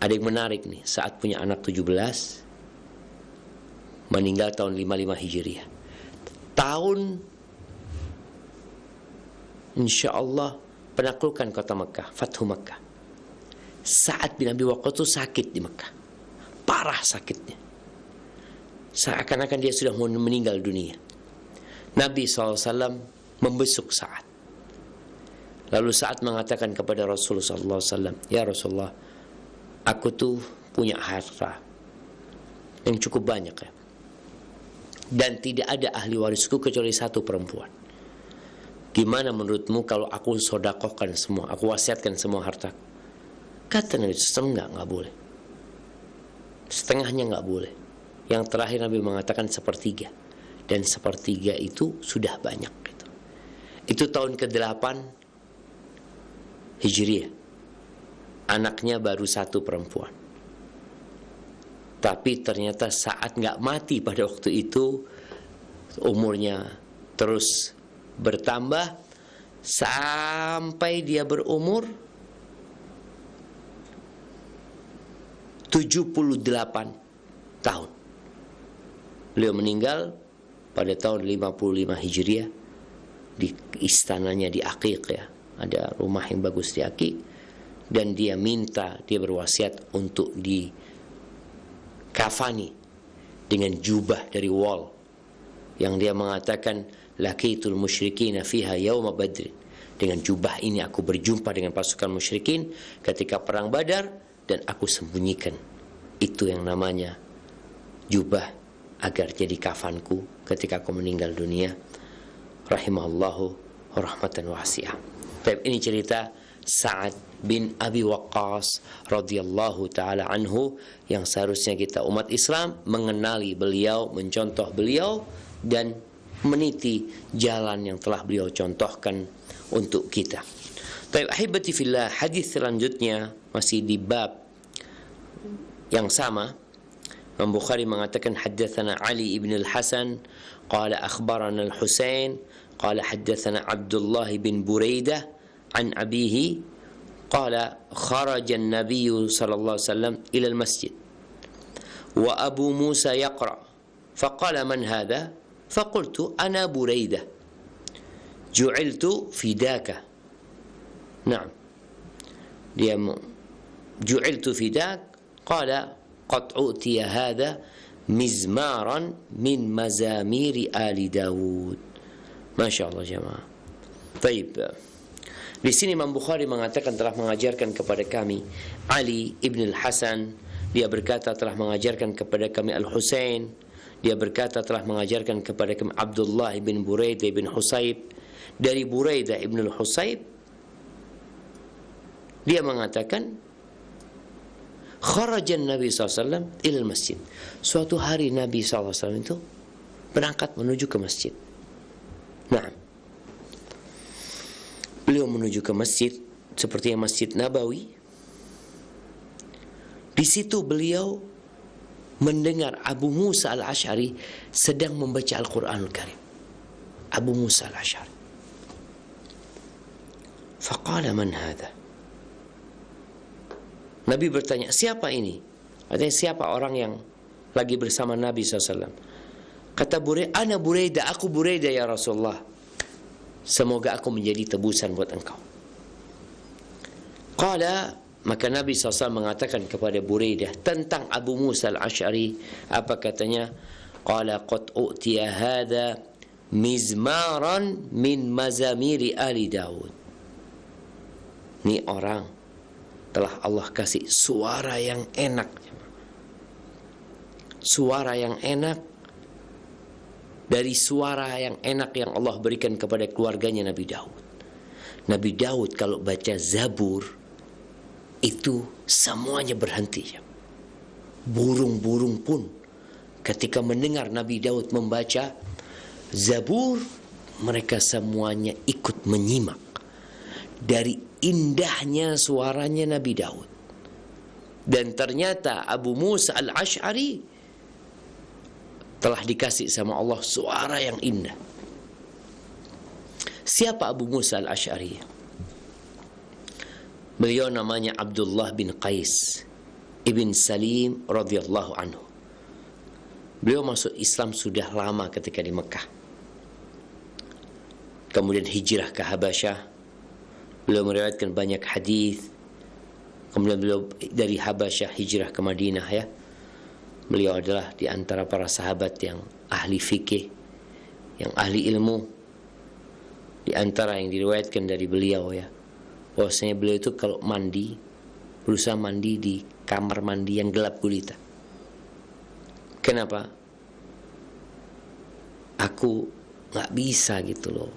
Ada yang menarik nih, Sa'ad punya anak 17, meninggal tahun 55 Hijriah. Tahun insyaallah penaklukan kota Mekah, Fathu Mekah. Sa'ad bin Abi Waqqas itu sakit di Mekah. Parah sakitnya. Seakan-akan dia sudah mau meninggal dunia. Nabi SAW membesuk Sa'ad. Lalu Sa'ad mengatakan kepada Rasulullah SAW, "Ya Rasulullah, aku tuh punya harta yang cukup banyak ya. Dan tidak ada ahli warisku kecuali satu perempuan. Gimana menurutmu kalau aku sodakohkan semua, aku wasiatkan semua harta?" Kata Nabi, setengah nggak boleh. Setengahnya nggak boleh. Yang terakhir Nabi mengatakan sepertiga. Dan sepertiga itu sudah banyak. Itu tahun ke-8 Hijriah. Anaknya baru satu perempuan. Tapi ternyata saat nggak mati pada waktu itu, umurnya terus bertambah sampai dia berumur 78 tahun. Beliau meninggal pada tahun 55 Hijriah di istananya di Aqiq ya. Ada rumah yang bagus di Aqiq, dan dia berwasiat untuk dikafani dengan jubah dari wol yang dia mengatakan, "Laqitul musyrikina fiha yauma badr." Dengan jubah ini aku berjumpa dengan pasukan musyrikin ketika perang Badar, dan aku sembunyikan itu yang namanya jubah agar jadi kafanku ketika aku meninggal dunia. Rahimallahu rahmatan wasi'ah. Ini cerita Sa'ad bin Abi Waqqas radhiyallahu taala anhu, yang seharusnya kita umat Islam mengenali beliau, mencontoh beliau, dan meniti jalan yang telah beliau contohkan untuk kita. Ahibati fillah, hadis selanjutnya masih di bab yang sama. Imam Bukhari mengatakan, haddatsana Ali ibn al-Hasan qala akhbarana al-Husain qala haddatsana Abdullah bin Buraidah an abihi qala kharaja an-nabiy sallallahu alaihi wasallam ila al-masjid wa Abu Musa yaqra faqala man hadha faqultu ana Buraidah ju'iltu fidaka. Naam, dia ju'iltu fidak qala qad utiya hadha mizmaran min mazamiri ali Dawud. Masya Allah jemaah. Baik, di sini Imam Bukhari mengatakan telah mengajarkan kepada kami Ali ibn al-Hasan. Dia berkata telah mengajarkan kepada kami Al-Husain. Dia berkata telah mengajarkan kepada kami Abdullah ibn Buraidah ibn Husayb. Dari Buraidah ibn al-Husayb, dia mengatakan kharajan Nabi SAW ilal masjid. Suatu hari Nabi SAW itu berangkat menuju ke masjid. Nah, beliau menuju ke masjid seperti Masjid Nabawi. Di situ beliau mendengar Abu Musa al-Asy'ari sedang membaca Al-Quranul Karim. Abu Musa al-Asy'ari. Faqala man hadha? Nabi bertanya, siapa ini? Artinya siapa orang yang lagi bersama Nabi SAW? Kata Buraidah, ana Buraidah, aku Buraidah ya Rasulullah. Semoga aku menjadi tebusan buat engkau. Qala, maka Nabi SAW mengatakan kepada Buraidah tentang Abu Musa al-Asy'ari, apa katanya? Qala qad u'tiya hadha mizmaran min mazamiri ali Dawud. Ini orang telah Allah kasih suara yang enak. Suara yang enak dari suara yang enak yang Allah berikan kepada keluarganya Nabi Daud. Nabi Daud kalau baca Zabur itu semuanya berhenti. Burung-burung pun ketika mendengar Nabi Daud membaca Zabur, mereka semuanya ikut menyimak dari indahnya suaranya Nabi Daud. Dan ternyata Abu Musa al-Asy'ari telah dikasih sama Allah suara yang indah. Siapa Abu Musa al-Asy'ari? Beliau namanya Abdullah bin Qais ibn Salim radhiyallahu anhu. Beliau masuk Islam sudah lama ketika di Mekah. Kemudian hijrah ke Habasyah. Beliau meriwayatkan banyak hadis. Kemudian beliau dari Habasyah hijrah ke Madinah ya. Beliau adalah di antara para sahabat yang ahli fikih. yang ahli ilmu, di antara yang diriwayatkan dari beliau ya, bahwasanya beliau itu kalau mandi berusaha mandi di kamar mandi yang gelap gulita. Kenapa? Aku nggak bisa gitu loh.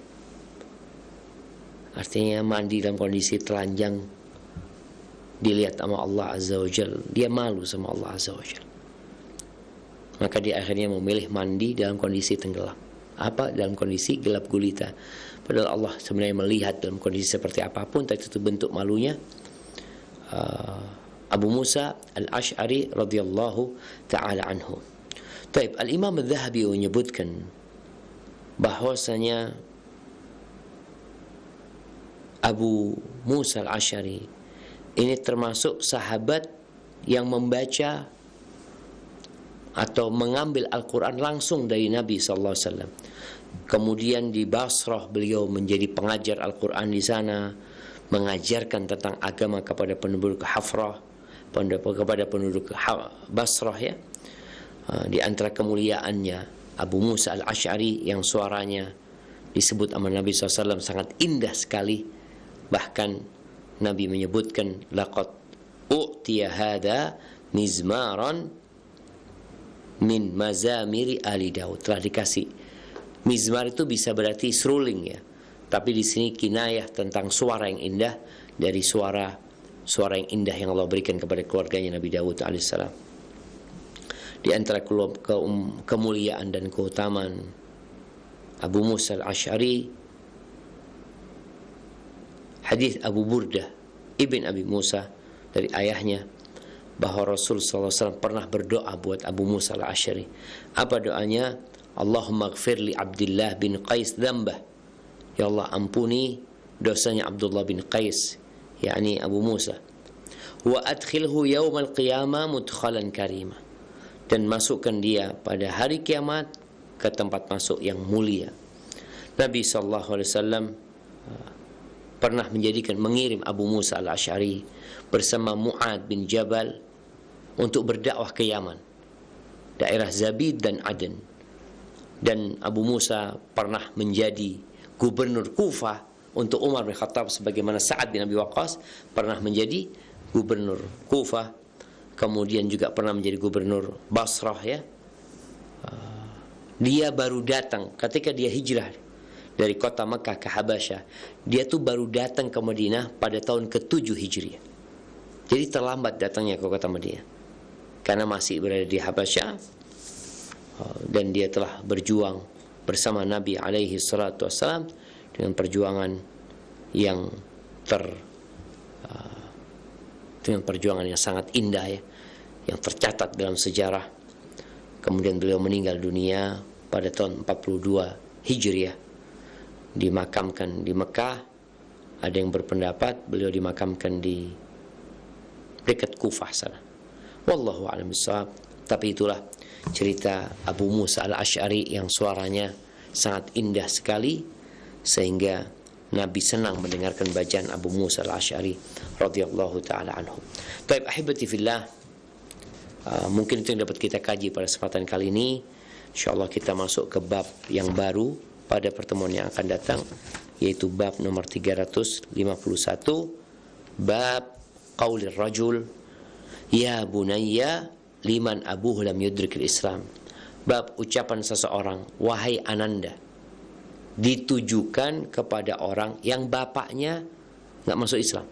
Artinya mandi dalam kondisi telanjang dilihat sama Allah Azza wa Jal, dia malu sama Allah Azza wa Jal. Maka dia akhirnya memilih mandi dalam kondisi tenggelam. Apa? Dalam kondisi gelap gulita. Padahal Allah sebenarnya melihat dalam kondisi seperti apapun, tapi itu bentuk malunya. Abu Musa Al-Ash'ari radhiyallahu ta'ala anhu. Taib, Al-Imam Al-Zahabi menyebutkan bahwasanya Abu Musa Al-Ash'ari ini termasuk sahabat yang membaca atau mengambil Al-Quran langsung dari Nabi SAW. Kemudian di Basrah beliau menjadi pengajar Al-Quran di sana, mengajarkan tentang agama kepada penduduk Hafrah, kepada penduduk Basrah ya. Di antara kemuliaannya Abu Musa Al-Ash'ari yang suaranya disebut sama Nabi SAW sangat indah sekali. Bahkan Nabi menyebutkan laqad u'tiya hadha mizmaran min mazamiri ali Daud. Telah dikasih. Mizmar itu bisa berarti seruling ya. Tapi di sini kinayah tentang suara yang indah dari suara yang indah yang Allah berikan kepada keluarganya Nabi Daud alaihissalam. Di antara kemuliaan dan keutamaan Abu Musa Al-Ash'ari, hadis Abu Burdah ibn Abi Musa dari ayahnya, bahwa Rasul SAW pernah berdoa buat Abu Musa Al-Ash'ari. Apa doanya? Allahumma gfir li Abdullah bin Qais dzambah. Ya Allah, ampuni dosanya Abdullah bin Qais, yakni Abu Musa. Wa adkhilhu yaumal qiyamah mudkhalan karima. Dan masukkan dia pada hari kiamat ke tempat masuk yang mulia. Nabi SAW pernah mengirim Abu Musa Al-Ash'ari bersama Mu'ad bin Jabal untuk berdakwah ke Yaman, daerah Zabid dan Aden. Dan Abu Musa pernah menjadi gubernur Kufah untuk Umar bin Khattab, sebagaimana Sa'ad bin Abi Waqqas pernah menjadi gubernur Kufah, kemudian juga pernah menjadi gubernur Basrah ya. Dia baru datang ketika dia hijrah dari kota Mekah ke Habasyah. Dia tuh baru datang ke Madinah pada tahun ke-7 Hijriah. Jadi terlambat datangnya ke kota Madinah karena masih berada di Habasyah. Dan dia telah berjuang bersama Nabi alaihi salatu wassalam dengan perjuangan yang dengan perjuangan yang sangat indah ya, yang tercatat dalam sejarah. Kemudian beliau meninggal dunia pada tahun 42 Hijriah, dimakamkan di Mekah. Ada yang berpendapat beliau dimakamkan di dekat Kufah sana. Wallahu a'lam bishawab. Tapi itulah cerita Abu Musa Al-Ash'ari yang suaranya sangat indah sekali, sehingga Nabi senang mendengarkan bacaan Abu Musa Al-Ash'ari radhiyallahu ta'ala anhu. Baik, ahibati fillah, mungkin itu yang dapat kita kaji pada kesempatan kali ini. InsyaAllah kita masuk ke bab yang baru pada pertemuan yang akan datang, yaitu bab nomor 351, bab qaulir rajul ya bunayya liman abuhu lam yudrikil Islam. Bab ucapan seseorang, wahai ananda, ditujukan kepada orang yang bapaknya nggak masuk Islam,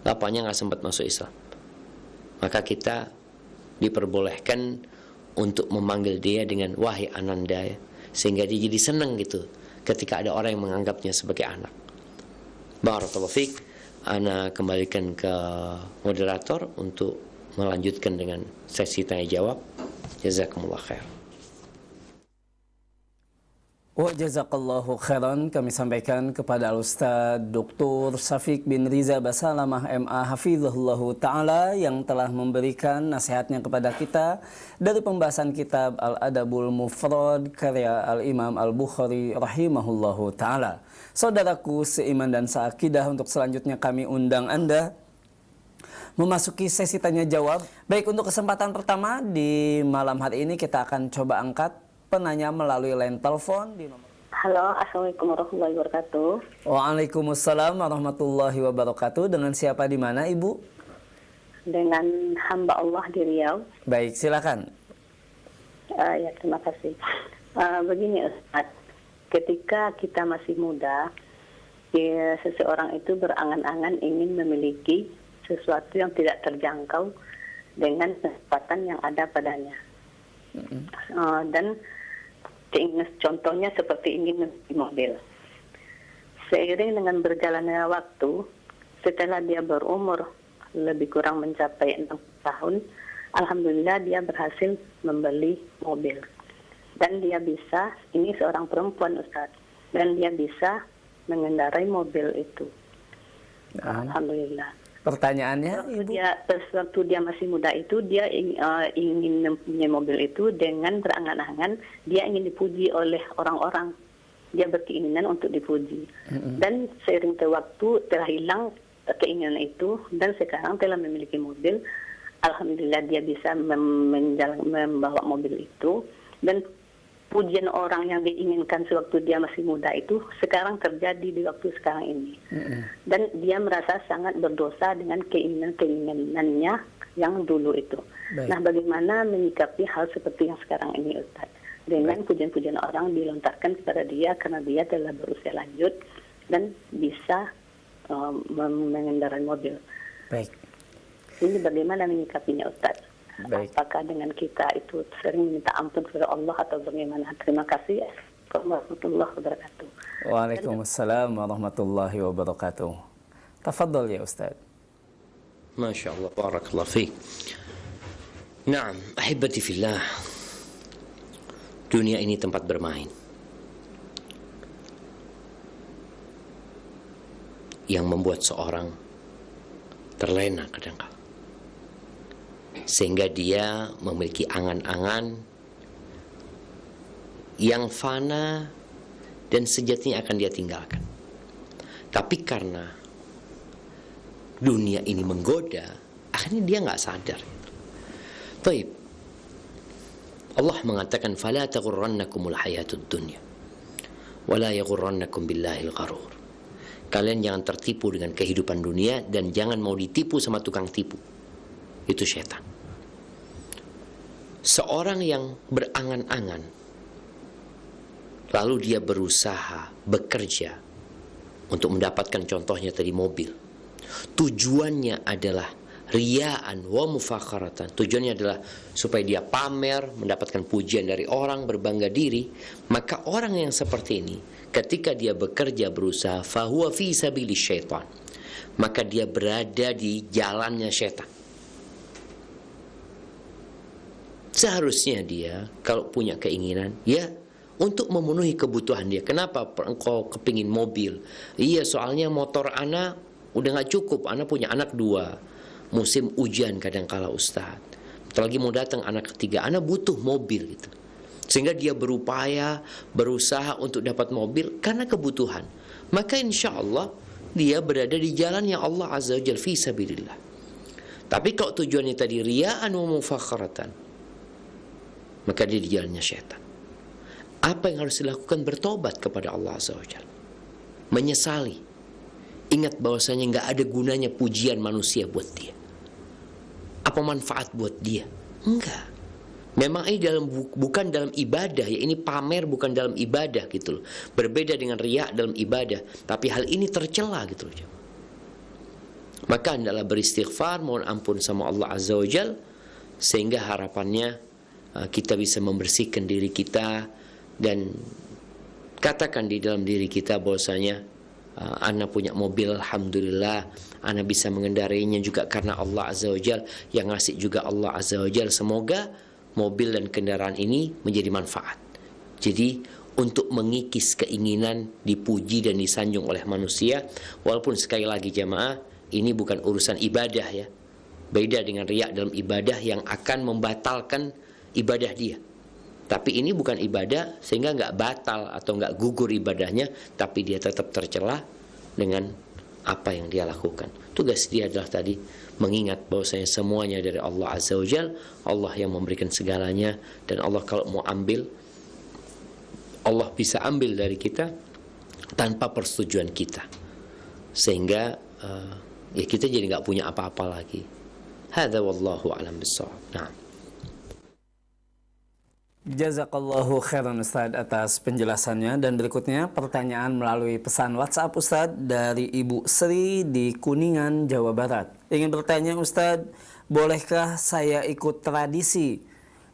bapaknya nggak sempat masuk Islam. Maka kita diperbolehkan untuk memanggil dia dengan wahai ananda ya, sehingga dia jadi senang gitu ketika ada orang yang menganggapnya sebagai anak. Barakallahu fiik. Ana kembalikan ke moderator untuk melanjutkan dengan sesi tanya jawab. Jazakumullah khair. Wa jazakallahu khairan, kami sampaikan kepada Al-Ustaz Dr. Syafiq bin Riza Basalamah MA hafizahullahu ta'ala yang telah memberikan nasihatnya kepada kita dari pembahasan kitab Al-Adabul Mufrad karya Al-Imam Al-Bukhari rahimahullahu ta'ala. Saudaraku seiman dan seakidah, untuk selanjutnya kami undang Anda memasuki sesi tanya jawab. Baik, untuk kesempatan pertama di malam hari ini kita akan coba angkat penanya melalui line telepon di nomor. Halo, Assalamualaikum warahmatullahi wabarakatuh. Waalaikumsalam warahmatullahi wabarakatuh. Dengan siapa di mana, Ibu? Dengan hamba Allah di Riau. Baik, silakan. Ya, terima kasih. Begini Ustaz, ketika kita masih muda, ya, seseorang itu berangan-angan ingin memiliki sesuatu yang tidak terjangkau dengan kesempatan yang ada padanya. Dan contohnya seperti ingin membeli mobil. Seiring dengan berjalannya waktu, setelah dia berumur lebih kurang mencapai 6 tahun, alhamdulillah dia berhasil membeli mobil. Dan dia bisa, ini seorang perempuan Ustaz, dan dia bisa mengendarai mobil itu. Alhamdulillah. Pertanyaannya, Ibu? Waktu dia masih muda itu, dia ingin mempunyai mobil itu dengan berangan-angan, dia ingin dipuji oleh orang-orang. Dia berkeinginan untuk dipuji. Dan seiring waktu telah hilang keinginan itu, dan sekarang telah memiliki mobil. Alhamdulillah dia bisa membawa mobil itu, dan pujian orang yang diinginkan sewaktu dia masih muda itu sekarang terjadi di waktu sekarang ini. Dan dia merasa sangat berdosa dengan keinginannya yang dulu itu. Baik. Nah, bagaimana menyikapi hal seperti yang sekarang ini, Ustaz? Dengan pujian-pujian orang dilontarkan kepada dia karena dia telah berusia lanjut dan bisa mengendarai mobil. Baik. Ini bagaimana menyikapinya, Ustaz? Baik. Apakah dengan kita itu sering minta ampun kepada Allah atau bagaimana? Terima kasih. Warahmatullahi wabarakatuh. Waalaikumsalam warahmatullahi wabarakatuh. Tafadhol ya Ustaz. Masya Allah, barakallah fiik. Naam, ahibati fillah. Dunia ini tempat bermain. Yang membuat seorang terlena kadang-kadang. Sehingga dia memiliki angan-angan yang fana dan sejatinya akan dia tinggalkan. Tapi karena dunia ini menggoda, akhirnya dia nggak sadar. Baik, Allah mengatakan, "Fala taghurrannakumul hayatud dunya, wala yaghurrannakum billahil gharur." Kalian jangan tertipu dengan kehidupan dunia dan jangan mau ditipu sama tukang tipu. Itu syaitan. Seorang yang berangan-angan lalu dia berusaha bekerja untuk mendapatkan contohnya tadi mobil. Tujuannya adalah riyaan wa mufakharatan. Tujuannya adalah supaya dia pamer, mendapatkan pujian dari orang, berbangga diri. Maka orang yang seperti ini ketika dia bekerja berusaha fahuwa fi sabili syaitan, maka dia berada di jalannya syaitan. Seharusnya dia kalau punya keinginan, ya untuk memenuhi kebutuhan dia. Kenapa engkau kepingin mobil? Iya, soalnya motor ana udah gak cukup. Ana punya anak 2. Musim hujan kadangkala Ustaz. Lagi mau datang anak ketiga, ana butuh mobil gitu. Sehingga dia berupaya, berusaha untuk dapat mobil karena kebutuhan. Maka insya Allah dia berada di jalan yang Allah Azza wa Jalla fi sabilillah. Tapi kalau tujuannya tadi riya'an wa mufakharatan, maka dia di jalannya syaitan. Apa yang harus dilakukan? Bertobat kepada Allah Azza wa Jalla, menyesali, ingat bahwasanya nggak ada gunanya pujian manusia buat dia. Apa manfaat buat dia? Enggak. Memang ini bukan dalam ibadah ya, ini pamer bukan dalam ibadah gitu loh. Berbeda dengan riya dalam ibadah, tapi hal ini tercela gitu loh. Maka hendaklah beristighfar, mohon ampun sama Allah Azza wa Jalla, sehingga harapannya kita bisa membersihkan diri kita dan katakan di dalam diri kita bahwasanya ana punya mobil, alhamdulillah, ana bisa mengendarainya juga karena Allah Azza wa Jalla yang ngasih juga Allah Azza wa Jalla. Semoga mobil dan kendaraan ini menjadi manfaat. Jadi untuk mengikis keinginan dipuji dan disanjung oleh manusia, walaupun sekali lagi jamaah, ini bukan urusan ibadah ya. Beda dengan riya dalam ibadah yang akan membatalkan ibadah dia. Tapi ini bukan ibadah sehingga nggak batal atau nggak gugur ibadahnya, tapi dia tetap tercela dengan apa yang dia lakukan. Tugas dia adalah tadi mengingat bahwasanya semuanya dari Allah Azza wa Jalla, Allah yang memberikan segalanya, dan Allah kalau mau ambil Allah bisa ambil dari kita tanpa persetujuan kita, sehingga ya kita jadi nggak punya apa-apa lagi. Hadza wallahu a'lam bissawab. Nah. Jazakallahu khairan Ustadz atas penjelasannya. Dan berikutnya pertanyaan melalui pesan WhatsApp Ustadz dari Ibu Sri di Kuningan, Jawa Barat. Ingin bertanya Ustadz, bolehkah saya ikut tradisi,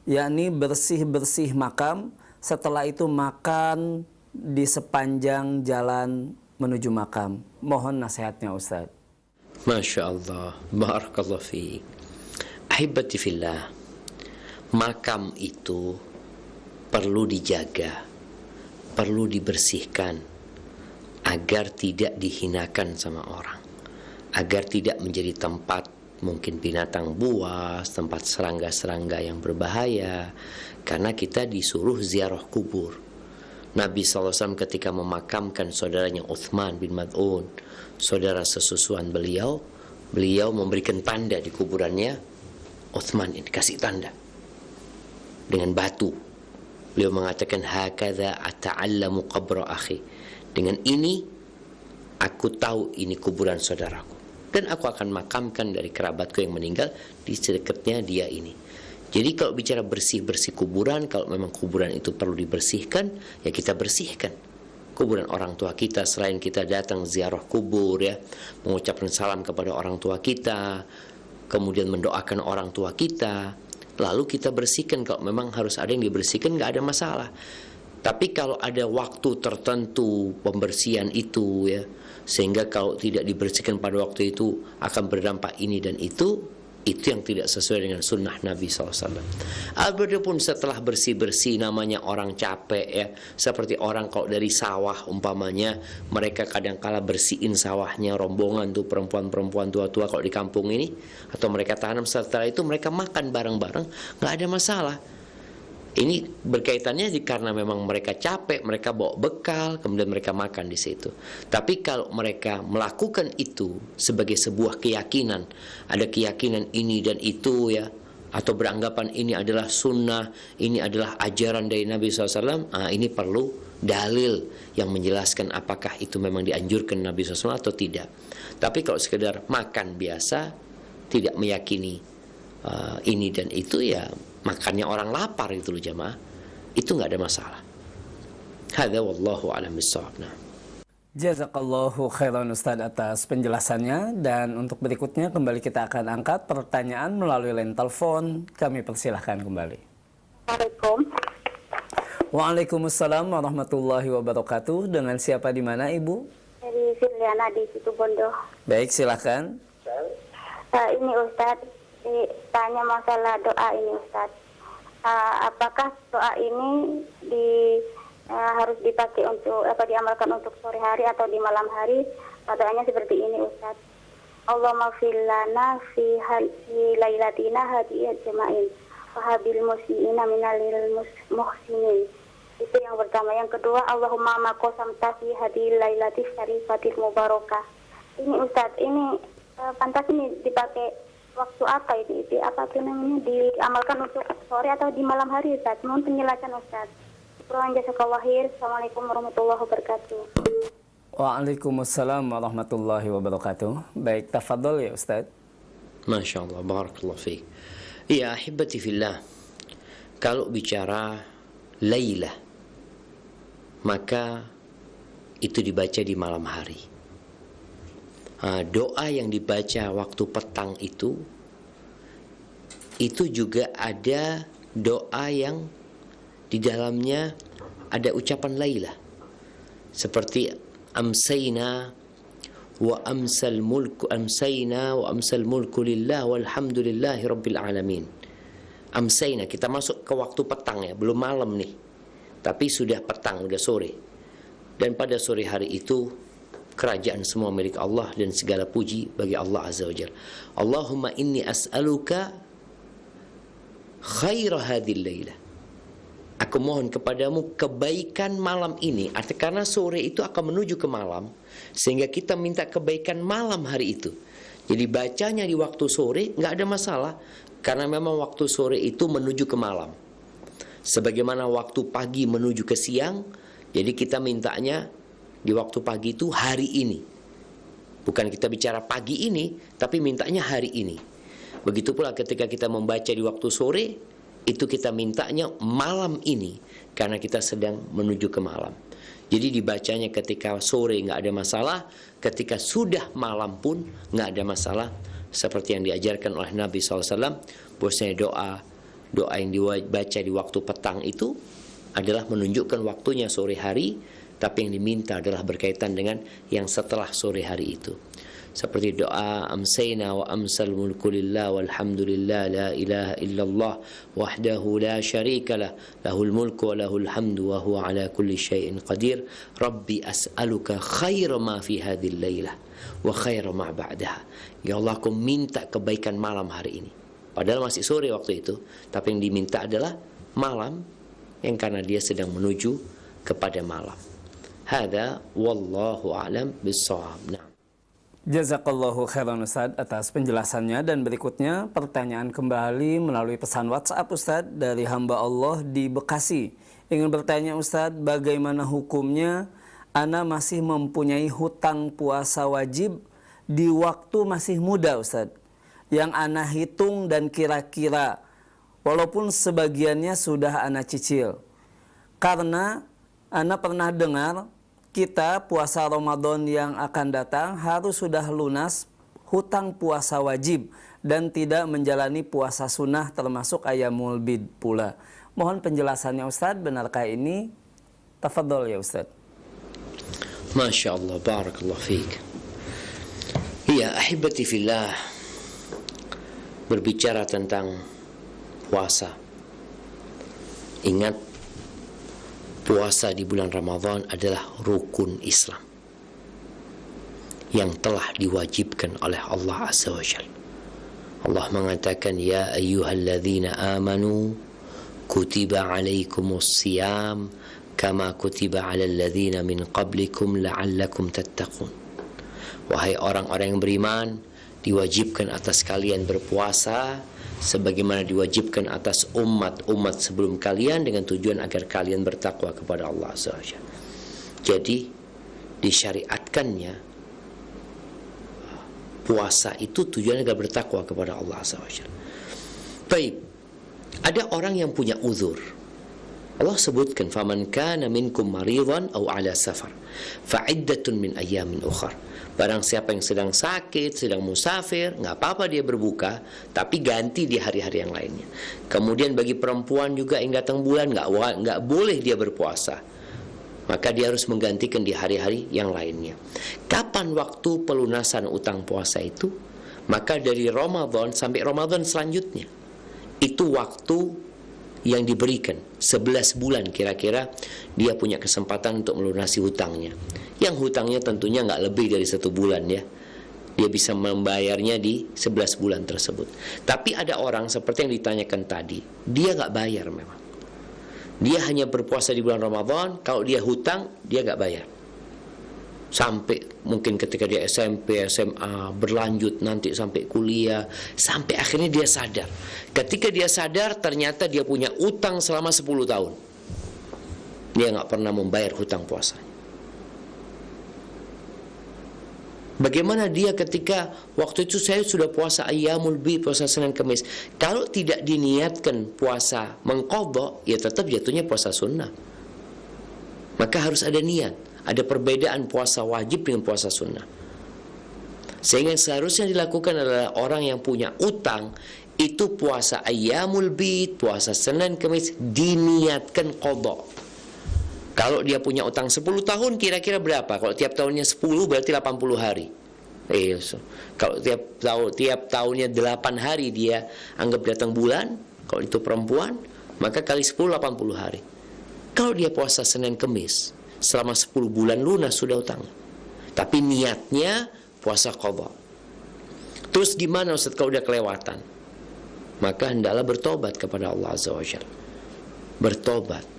yakni bersih-bersih makam, setelah itu makan di sepanjang jalan menuju makam? Mohon nasihatnya Ustadz. Masya Allah, barakallahu fi. Ahibati fillah, makam itu perlu dijaga, perlu dibersihkan agar tidak dihinakan sama orang, agar tidak menjadi tempat mungkin binatang buas, tempat serangga-serangga yang berbahaya, karena kita disuruh ziarah kubur. Nabi SAW ketika memakamkan saudaranya Uthman bin Mad'un, saudara sesusuan beliau memberikan tanda di kuburannya Uthman ini, kasih tanda dengan batu. Beliau mengatakan, hakadha ata'allamu qabra akhi. Dengan ini aku tahu ini kuburan saudaraku, dan aku akan makamkan dari kerabatku yang meninggal di dekatnya dia ini. Jadi kalau bicara bersih-bersih kuburan, kalau memang kuburan itu perlu dibersihkan, ya kita bersihkan kuburan orang tua kita. Selain kita datang ziarah kubur, ya, mengucapkan salam kepada orang tua kita, kemudian mendoakan orang tua kita, lalu kita bersihkan. Kalau memang harus ada yang dibersihkan, nggak ada masalah. Tapi kalau ada waktu tertentu pembersihan itu, ya, sehingga kalau tidak dibersihkan pada waktu itu akan berdampak ini dan itu yang tidak sesuai dengan sunnah Nabi SAW. Adapun setelah bersih-bersih, namanya orang capek, ya, seperti orang kalau dari sawah umpamanya, mereka kadang-kala bersihin sawahnya, rombongan tuh perempuan-perempuan tua-tua kalau di kampung ini, atau mereka tanam, setelah itu mereka makan bareng-bareng, nggak ada masalah. Ini berkaitannya karena memang mereka capek, mereka bawa bekal, kemudian mereka makan di situ. Tapi kalau mereka melakukan itu sebagai sebuah keyakinan, ada keyakinan ini dan itu, ya, atau beranggapan ini adalah sunnah, ini adalah ajaran dari Nabi SAW, ini perlu dalil yang menjelaskan apakah itu memang dianjurkan Nabi SAW atau tidak. Tapi kalau sekedar makan biasa, tidak meyakini ini dan itu, ya makannya orang lapar itu loh jamaah, itu nggak ada masalah. Hadza wallahu a'lam bissawab. Jazakallahu khairan Ustadz atas penjelasannya. Dan untuk berikutnya kembali kita akan angkat pertanyaan melalui line telepon. Kami persilahkan kembali. Assalamualaikum. Waalaikumsalam warahmatullahi wabarakatuh. Dengan siapa di mana Ibu? Dari Siliana di Situbondo. Baik, silakan. Ini Ustadz, tanya masalah doa ini Ustadz. Apakah doa ini harus dipakai untuk diamalkan untuk sore hari atau di malam hari? Doanya seperti ini Ustadz. Allahumma fil lana fi lailatina hadiyat jama'in wa habil muslimin minal muhsinin. Itu yang pertama. Yang kedua, Allahumma ma qasamta fi hadil lailatis syarifatil mubarakah. Ini Ustadz, ini pantas ini dipakai waktu apa ini? Diamalkan untuk sore atau di malam hari Ustaz? Mohon penjelasan Ustaz. Assalamualaikum warahmatullahi wabarakatuh. Waalaikumsalam warahmatullahi wabarakatuh. Baik, tafadhol ya Ustaz. Masya Allah, barakallahu fiik. Ya ahibati fillah, kalau bicara lailah, maka itu dibaca di malam hari. Doa yang dibaca waktu petang itu juga ada doa yang di dalamnya ada ucapan lailah, seperti amsayna wa amsal mulku lillah walhamdulillahi rabbil alamin. Amsayna, kita masuk ke waktu petang, ya, belum malam nih, tapi sudah petang, sudah sore. Dan pada sore hari itu kerajaan semua milik Allah dan segala puji bagi Allah Azza wa Jalla. Allahumma inni as'aluka khaira hadhil lailah. Aku mohon kepadamu kebaikan malam ini. Karena sore itu akan menuju ke malam, sehingga kita minta kebaikan malam hari itu. Jadi bacanya di waktu sore nggak ada masalah, karena memang waktu sore itu menuju ke malam. Sebagaimana waktu pagi menuju ke siang, jadi kita mintanya di waktu pagi itu hari ini. Bukan kita bicara pagi ini, tapi mintanya hari ini. Begitu pula ketika kita membaca di waktu sore, itu kita mintanya malam ini, karena kita sedang menuju ke malam. Jadi dibacanya ketika sore nggak ada masalah, ketika sudah malam pun nggak ada masalah. Seperti yang diajarkan oleh Nabi SAW, bahwasanya doa yang dibaca di waktu petang itu adalah menunjukkan waktunya sore hari, tapi yang diminta adalah berkaitan dengan yang setelah sore hari itu. Seperti doa amsayna wa amsal mulku lillah walhamdulillah la ilaha illallah wahdahu la syarikalah lahul mulku wa lahul hamdu wa huwa ala kulli syai'in qadir rabbi as'aluka khaira ma fi hadhil lailah wa khaira ma ba'daha. Ya Allah, aku minta kebaikan malam hari ini. Padahal masih sore waktu itu, tapi yang diminta adalah malam, yang karena dia sedang menuju kepada malam. Hada wallahu a'lam bissawab. Nah. Jazakallahu khairan Ustaz atas penjelasannya, dan berikutnya pertanyaan kembali melalui pesan WhatsApp Ustaz dari hamba Allah di Bekasi. Ingin bertanya Ustaz, bagaimana hukumnya ana masih mempunyai hutang puasa wajib di waktu masih muda Ustaz, yang ana hitung dan kira-kira walaupun sebagiannya sudah ana cicil. Karena ana pernah dengar kita puasa Ramadan yang akan datang harus sudah lunas hutang puasa wajib dan tidak menjalani puasa sunnah termasuk ayyamul bid pula. Mohon penjelasannya Ustaz, benarkah ini? Tafadhol ya Ustaz. Masya Allah, barakallah fiik. Ya ahibati fillah, berbicara tentang puasa, ingat, puasa di bulan Ramadan adalah rukun Islam yang telah diwajibkan oleh Allah Azza wa Jalla. Allah mengatakan, ya ayyuhalladzina amanu kutiba alaikumus siyam kama kutiba alal ladzina min qablikum la'allakum tattaqun. Wahai orang-orang yang beriman, diwajibkan atas kalian berpuasa sebagaimana diwajibkan atas umat-umat sebelum kalian, dengan tujuan agar kalian bertakwa kepada Allah Azza wa Jalla. Jadi disyariatkannya puasa itu tujuan agar bertakwa kepada Allah Azza wa Jalla. Baik, ada orang yang punya uzur. Allah sebutkan, faman kana minkum maridhan aw ala safar fa'iddatun min ayyamin ukhar. Barang siapa yang sedang sakit, sedang musafir, nggak apa-apa dia berbuka, tapi ganti di hari-hari yang lainnya. Kemudian bagi perempuan juga yang datang bulan, nggak boleh dia berpuasa, maka dia harus menggantikan di hari-hari yang lainnya. Kapan waktu pelunasan utang puasa itu? Maka dari Ramadan sampai Ramadan selanjutnya, itu waktu yang diberikan 11 bulan kira-kira dia punya kesempatan untuk melunasi hutangnya. Yang hutangnya tentunya nggak lebih dari 1 bulan ya. Dia bisa membayarnya di 11 bulan tersebut. Tapi ada orang seperti yang ditanyakan tadi, dia nggak bayar memang. Dia hanya berpuasa di bulan Ramadan, kalau dia hutang dia nggak bayar. Sampai mungkin ketika dia SMP, SMA, berlanjut nanti sampai kuliah, sampai akhirnya dia sadar. Ketika dia sadar ternyata dia punya utang selama 10 tahun. Dia nggak pernah membayar hutang puasa. Bagaimana dia ketika waktu itu saya sudah puasa ayyamul bid, puasa Senin Kamis. Kalau tidak diniatkan puasa mengqadha, ya tetap jatuhnya puasa sunnah. Maka harus ada niat. Ada perbedaan puasa wajib dengan puasa sunnah. Sehingga yang seharusnya dilakukan adalah orang yang punya utang, itu puasa ayyamul bid, puasa Senin Kamis diniatkan qadha. Kalau dia punya utang 10 tahun kira-kira berapa? Kalau tiap tahunnya 10 berarti 80 hari. Kalau tiap tahunnya 8 hari dia anggap datang bulan, kalau itu perempuan, maka kali 10 80 hari. Kalau dia puasa Senin Kamis, selama 10 bulan lunas sudah utang. Tapi niatnya puasa qadha. Terus gimana Ustaz kalau udah kelewatan? Maka hendaklah bertobat kepada Allah Azza wa Jalla. Bertobat.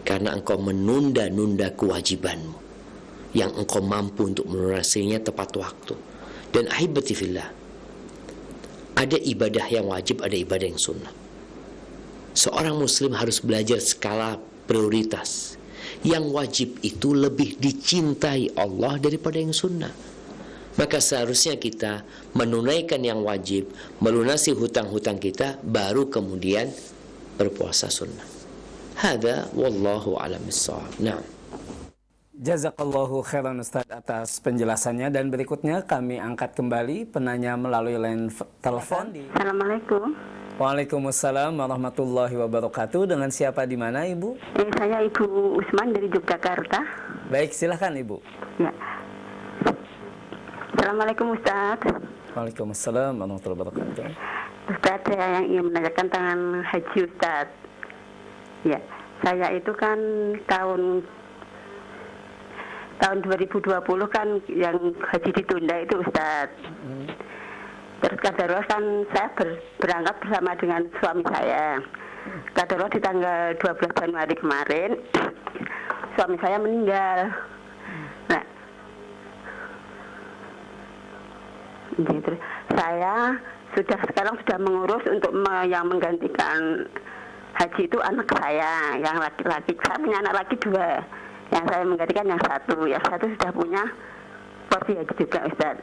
Karena engkau menunda-nunda kewajibanmu yang engkau mampu untuk melunasinya tepat waktu. Dan ahibati fillah, ada ibadah yang wajib, ada ibadah yang sunnah. Seorang muslim harus belajar skala prioritas. Yang wajib itu lebih dicintai Allah daripada yang sunnah. Maka seharusnya kita menunaikan yang wajib, melunasi hutang-hutang kita, baru kemudian berpuasa sunnah. Hada wallahu a'lam bissawab. Nah. Jazakallahu khairan Ustaz atas penjelasannya, dan berikutnya kami angkat kembali penanya melalui line telepon. Assalamualaikum. Waalaikumsalam warahmatullahi wabarakatuh. Dengan siapa di mana Ibu? Saya Ibu Usman dari Yogyakarta. Baik, silahkan Ibu. Ya. Assalamualaikum Ustaz. Waalaikumsalam warahmatullahi wabarakatuh. Ustaz, saya yang ingin menanyakan tentang haji Ustaz. Ya, saya itu kan tahun 2020 kan yang haji ditunda itu Ustaz. Terus kadarullah kan saya berangkat bersama dengan suami saya. Kadarullah di tanggal 12 Januari kemarin suami saya meninggal. Nah, gitu. Saya sekarang sudah mengurus untuk yang menggantikan haji itu anak saya yang laki-laki. Saya punya anak laki 2, yang saya menggantikan yang satu sudah punya porsi haji juga Ustaz.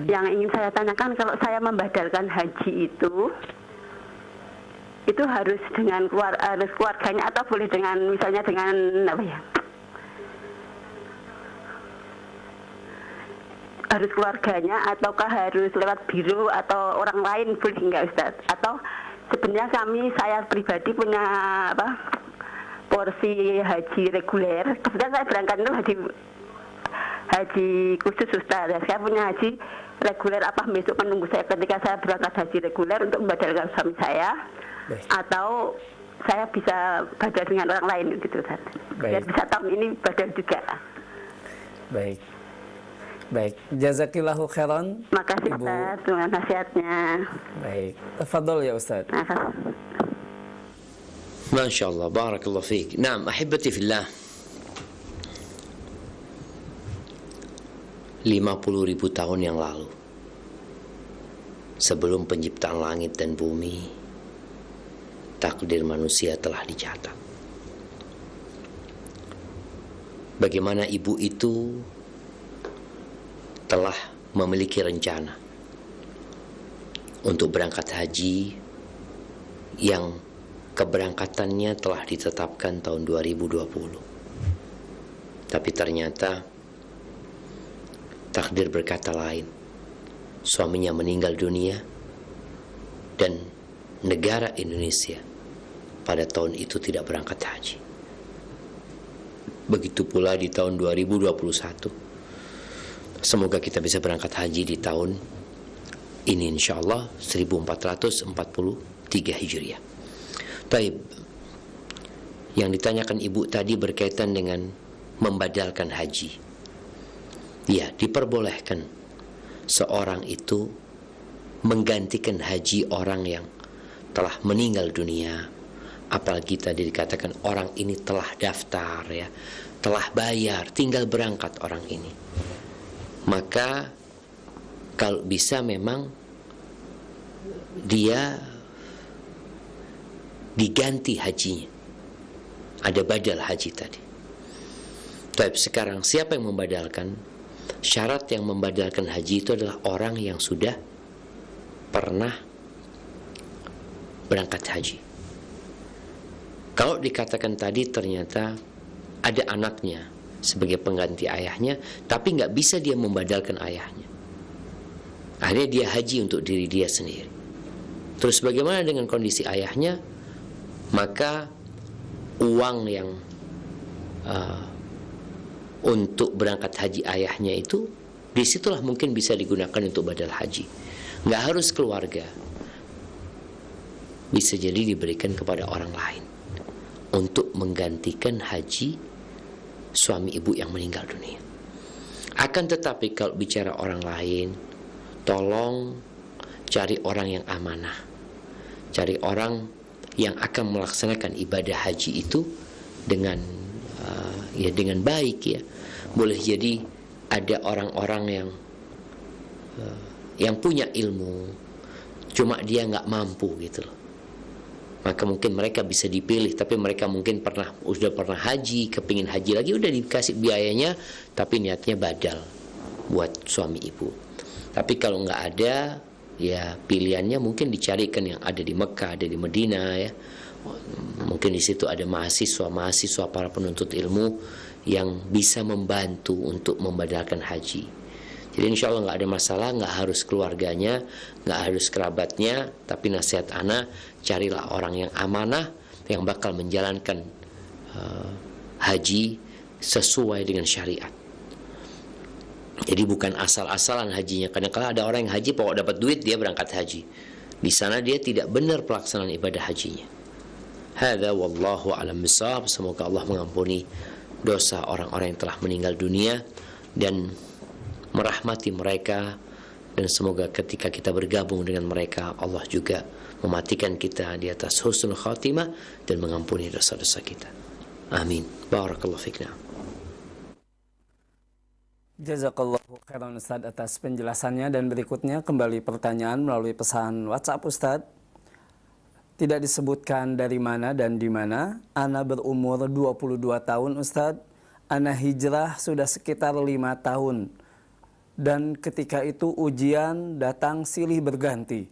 Yang ingin saya tanyakan, kalau saya membadalkan haji itu harus dengan harus keluarganya atau boleh dengan misalnya dengan apa ya? Harus keluarganya ataukah harus lewat biro atau orang lain, boleh enggak Ustaz? Atau sebenarnya saya pribadi punya porsi haji reguler. Kemudian saya berangkat itu haji khusus Ustaz. Saya punya haji reguler, apa besok menunggu saya ketika saya berangkat haji reguler untuk membadalkan suami saya. Baik. Atau saya bisa badal dengan orang lain gitu Ustaz. Biar bisa tahun ini badal juga. Baik. Baik, jazakillahu khairan. Makasih Ibu. Ustaz dengan nasihatnya. Baik, tafadhol ya Ustaz. Masya Allah, barakallahu fiik. Naam, ahibati fillah. 50.000 tahun yang lalu, sebelum penciptaan langit dan bumi, takdir manusia telah dicatat. Bagaimana ibu itu telah memiliki rencana untuk berangkat haji yang keberangkatannya telah ditetapkan tahun 2020. Tapi ternyata takdir berkata lain. Suaminya meninggal dunia dan negara Indonesia pada tahun itu tidak berangkat haji. Begitu pula di tahun 2021. Semoga kita bisa berangkat haji di tahun ini insyaallah 1443 Hijriah. Taib. Yang ditanyakan ibu tadi berkaitan dengan membadalkan haji. Ya, diperbolehkan seorang itu menggantikan haji orang yang telah meninggal dunia. Apalagi tadi dikatakan orang ini telah daftar ya, telah bayar, tinggal berangkat orang ini. Maka kalau bisa memang dia diganti hajinya. Ada badal haji tadi. Tapi sekarang siapa yang membadalkan? Syarat yang membadalkan haji itu adalah orang yang sudah pernah berangkat haji. Kalau dikatakan tadi ternyata ada anaknya sebagai pengganti ayahnya, tapi nggak bisa dia membadalkan ayahnya. Akhirnya dia haji untuk diri dia sendiri. Terus bagaimana dengan kondisi ayahnya? Maka uang yang untuk berangkat haji ayahnya itu, disitulah mungkin bisa digunakan untuk badal haji. Nggak harus keluarga, bisa jadi diberikan kepada orang lain untuk menggantikan haji suami ibu yang meninggal dunia. Akan tetapi kalau bicara orang lain, tolong cari orang yang amanah, cari orang yang akan melaksanakan ibadah haji itu dengan dengan baik ya. Boleh jadi ada orang-orang yang punya ilmu, cuma dia nggak mampu gitu loh. maka mungkin mereka bisa dipilih, tapi mereka mungkin sudah pernah haji, kepingin haji lagi, udah dikasih biayanya, tapi niatnya badal buat suami ibu. Tapi kalau nggak ada, ya pilihannya mungkin dicarikan yang ada di Mekah, ada di Madinah ya. Mungkin di situ ada mahasiswa para penuntut ilmu yang bisa membantu untuk membadalkan haji. Jadi insya Allah nggak ada masalah, nggak harus keluarganya, nggak harus kerabatnya, tapi nasihat ana, carilah orang yang amanah, yang bakal menjalankan haji sesuai dengan syariat. Jadi bukan asal-asalan hajinya. Kadang-kadang ada orang yang haji pokok dapat duit dia berangkat haji. Di sana dia tidak benar pelaksanaan ibadah hajinya. Hadza wallahu a'lam bishawab. Semoga Allah mengampuni dosa orang-orang yang telah meninggal dunia dan merahmati mereka, dan semoga ketika kita bergabung dengan mereka, Allah juga mematikan kita di atas husnul khatimah dan mengampuni dosa-dosa kita. Amin. Barakallahu fikna. Jazakallahu khairan Ustadz atas penjelasannya, dan berikutnya kembali pertanyaan melalui pesan WhatsApp Ustadz. Tidak disebutkan dari mana dan di mana. Ana berumur 22 tahun Ustadz. Ana hijrah sudah sekitar 5 tahun. Dan ketika itu ujian datang silih berganti.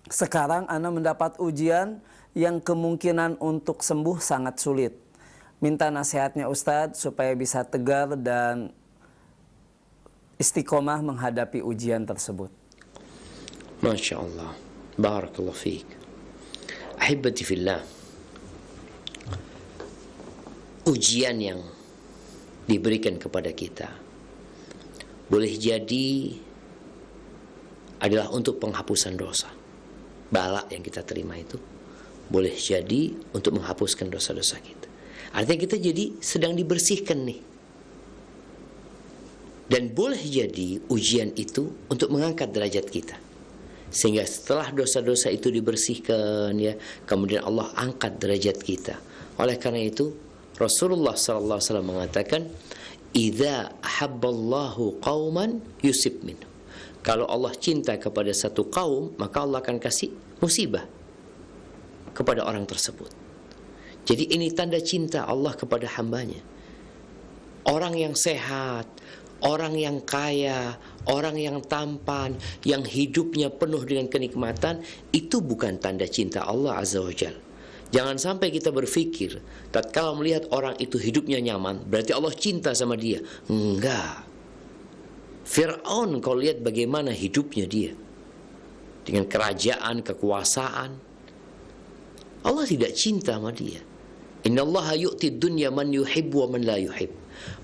Sekarang ana mendapat ujian yang kemungkinan untuk sembuh sangat sulit. Minta nasihatnya Ustadz supaya bisa tegar dan istiqomah menghadapi ujian tersebut. Masya Allah. Barakallahu fiik. Ahibati fillah. Ujian yang diberikan kepada kita boleh jadi adalah untuk penghapusan dosa. Bala yang kita terima itu boleh jadi untuk menghapuskan dosa-dosa kita. Artinya kita jadi sedang dibersihkan nih. Dan boleh jadi ujian itu untuk mengangkat derajat kita. Sehingga setelah dosa-dosa itu dibersihkan ya, kemudian Allah angkat derajat kita. Oleh karena itu Rasulullah SAW mengatakan, idza ahabballahu qauman yusib minhu. Kalau Allah cinta kepada satu kaum, maka Allah akan kasih musibah kepada orang tersebut. Jadi ini tanda cinta Allah kepada hambanya. Orang yang sehat, orang yang kaya, orang yang tampan, yang hidupnya penuh dengan kenikmatan, itu bukan tanda cinta Allah Azza wa Jalla. Jangan sampai kita berpikir tatkala melihat orang itu hidupnya nyaman berarti Allah cinta sama dia. Enggak. Fir'aun kau lihat bagaimana hidupnya dia, dengan kerajaan, kekuasaan. Allah tidak cinta sama dia. Innallaha yu'tid dunya man yuhibbu wa man la yuhib.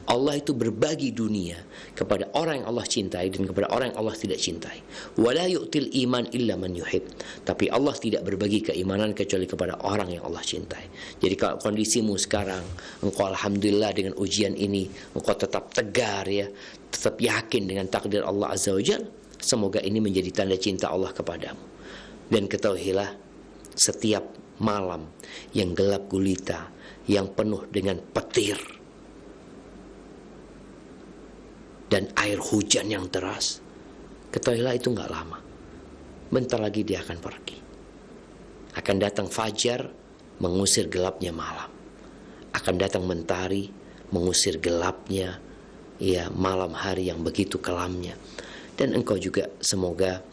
Allah itu berbagi dunia kepada orang yang Allah cintai dan kepada orang yang Allah tidak cintai. Wala yu'til iman illa man yuhib. Tapi Allah tidak berbagi keimanan kecuali kepada orang yang Allah cintai. Jadi kalau kondisimu sekarang, engkau alhamdulillah dengan ujian ini, engkau tetap tegar ya, tetap yakin dengan takdir Allah Azza wa Jalla, semoga ini menjadi tanda cinta Allah kepadamu. Dan ketahuilah, setiap malam yang gelap gulita, yang penuh dengan petir dan air hujan yang deras, ketahuilah itu nggak lama. Bentar lagi dia akan pergi. Akan datang fajar mengusir gelapnya malam. Akan datang mentari mengusir gelapnya ya malam hari yang begitu kelamnya. Dan engkau juga semoga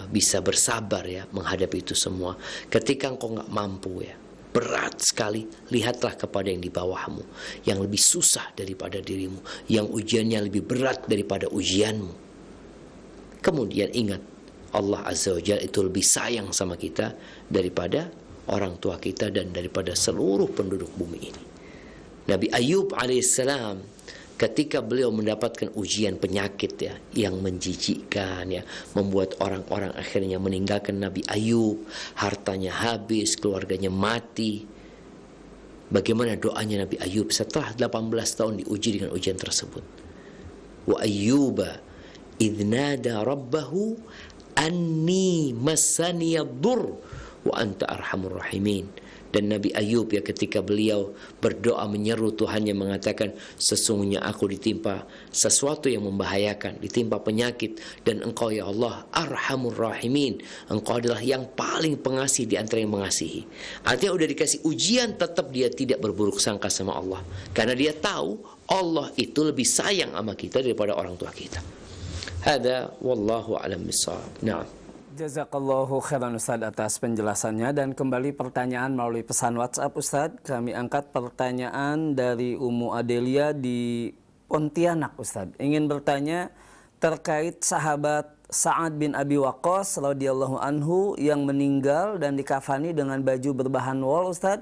bisa bersabar ya menghadapi itu semua. Ketika engkau nggak mampu ya, berat sekali, lihatlah kepada yang di bawahmu, yang lebih susah daripada dirimu, yang ujiannya lebih berat daripada ujianmu. Kemudian ingat, Allah Azza wa Jalla itu lebih sayang sama kita daripada orang tua kita dan daripada seluruh penduduk bumi ini. Nabi Ayub alaihissalam, ketika beliau mendapatkan ujian penyakit ya yang menjijikkan ya, membuat orang-orang akhirnya meninggalkan Nabi Ayub, hartanya habis, keluarganya mati. Bagaimana doanya Nabi Ayub setelah 18 tahun diuji dengan ujian tersebut? Wa ayyuba idh nada rabbahu anni massaniyad-dur wa anta arhamur rahimin. Dan Nabi Ayub ya, ketika beliau berdoa menyeru Tuhannya, mengatakan, sesungguhnya aku ditimpa sesuatu yang membahayakan, ditimpa penyakit, dan Engkau ya Allah Arhamur Rahimin, Engkau adalah yang paling pengasih di antara yang mengasihi. Artinya udah dikasih ujian, tetap dia tidak berburuk sangka sama Allah, karena dia tahu Allah itu lebih sayang sama kita daripada orang tua kita. Hada wallahu a'lam bissawab. Na'am. Jazakallahu khairan Ustaz atas penjelasannya. Dan kembali pertanyaan melalui pesan WhatsApp Ustaz. Kami angkat pertanyaan dari Ummu Adelia di Pontianak Ustaz. Ingin bertanya terkait sahabat Sa'ad bin Abi Waqqas radhiyallahu anhu yang meninggal dan dikafani dengan baju berbahan wol Ustaz.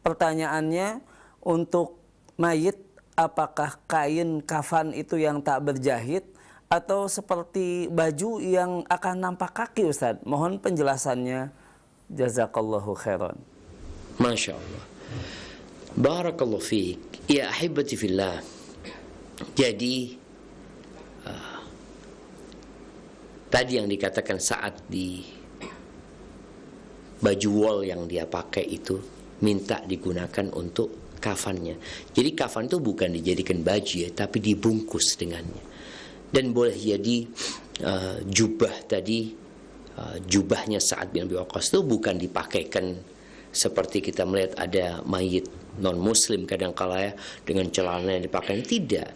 Pertanyaannya, untuk mayit apakah kain kafan itu yang tak berjahit atau seperti baju yang akan nampak kaki Ustaz? Mohon penjelasannya. Jazakallahu khairan. Masya Allah. Barakallahu fiik. Ya ahibati fillah. Jadi tadi yang dikatakan saat di baju wol yang dia pakai itu minta digunakan untuk kafannya. Jadi kafan itu bukan dijadikan baju ya, tapi dibungkus dengannya. Dan boleh jadi jubah tadi, jubahnya Sa'ad bin Abi Waqqas itu bukan dipakaikan seperti kita melihat ada mayit non muslim kadang-kala ya, dengan celana yang dipakai. Tidak.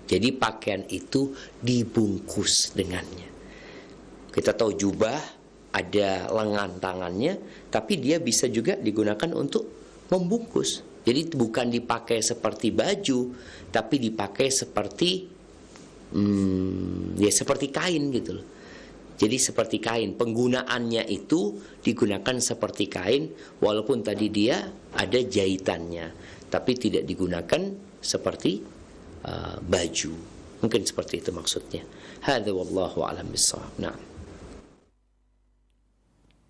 Jadi pakaian itu dibungkus dengannya. Kita tahu jubah ada lengan tangannya, tapi dia bisa juga digunakan untuk membungkus. Jadi bukan dipakai seperti baju, tapi dipakai seperti ya seperti kain gitu loh. Jadi seperti kain, penggunaannya itu digunakan seperti kain, walaupun tadi dia ada jahitannya, tapi tidak digunakan seperti baju. Mungkin seperti itu maksudnya. Hadza wallahu a'lam bissawab. Nah.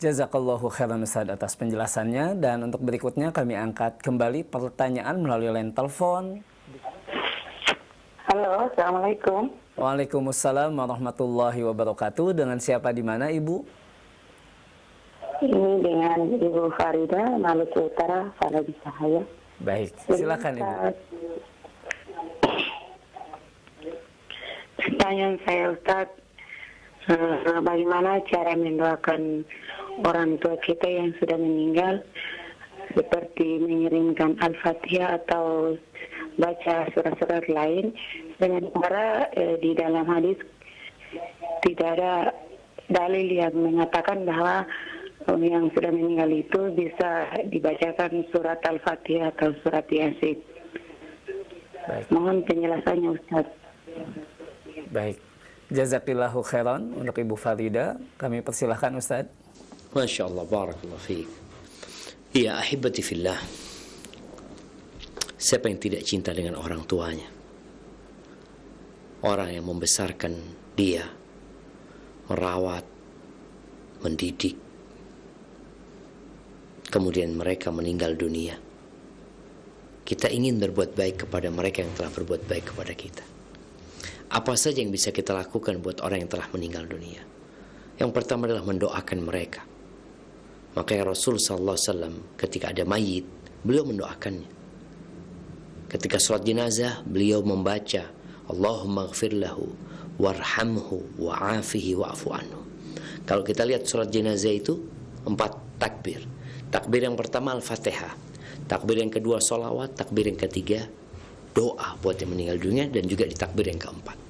Jazakallahu khairan Ustaz atas penjelasannya. Dan untuk berikutnya kami angkat kembali pertanyaan melalui line telepon. Halo, Assalamualaikum. Waalaikumsalam warahmatullahi wabarakatuh. Dengan siapa di mana Ibu? Ini dengan Ibu Farida, Maluku Utara, Falabi Cahaya. Baik, silakan Ibu. Pertanyaan saya Ustaz, bagaimana cara mendoakan orang tua kita yang sudah meninggal, seperti mengirimkan Al-Fatihah atau baca surat-surat lain, sementara di dalam hadis tidak ada dalil yang mengatakan bahwa yang sudah meninggal itu bisa dibacakan surat Al-Fatihah atau surat Yasin. Baik. Mohon penjelasannya Ustaz. Baik, jazakillahu khairan untuk Ibu Farida. Kami persilahkan Ustaz. Masya Allah, barakallahu fiik. Ya ahibati fillah, siapa yang tidak cinta dengan orang tuanya? Orang yang membesarkan dia, merawat, mendidik, kemudian mereka meninggal dunia. Kita ingin berbuat baik kepada mereka yang telah berbuat baik kepada kita. Apa saja yang bisa kita lakukan buat orang yang telah meninggal dunia? Yang pertama adalah mendoakan mereka. Makanya Rasul SAW ketika ada mayit, beliau mendoakannya. Ketika sholat jenazah, beliau membaca Allahumma ghfir lahu warhamhu wa'afihi wa'fu anhu. Kalau kita lihat sholat jenazah itu 4 takbir. Takbir yang pertama Al-Fatihah, takbir yang kedua sholawat, takbir yang ketiga doa buat yang meninggal dunia, dan juga di takbir yang keempat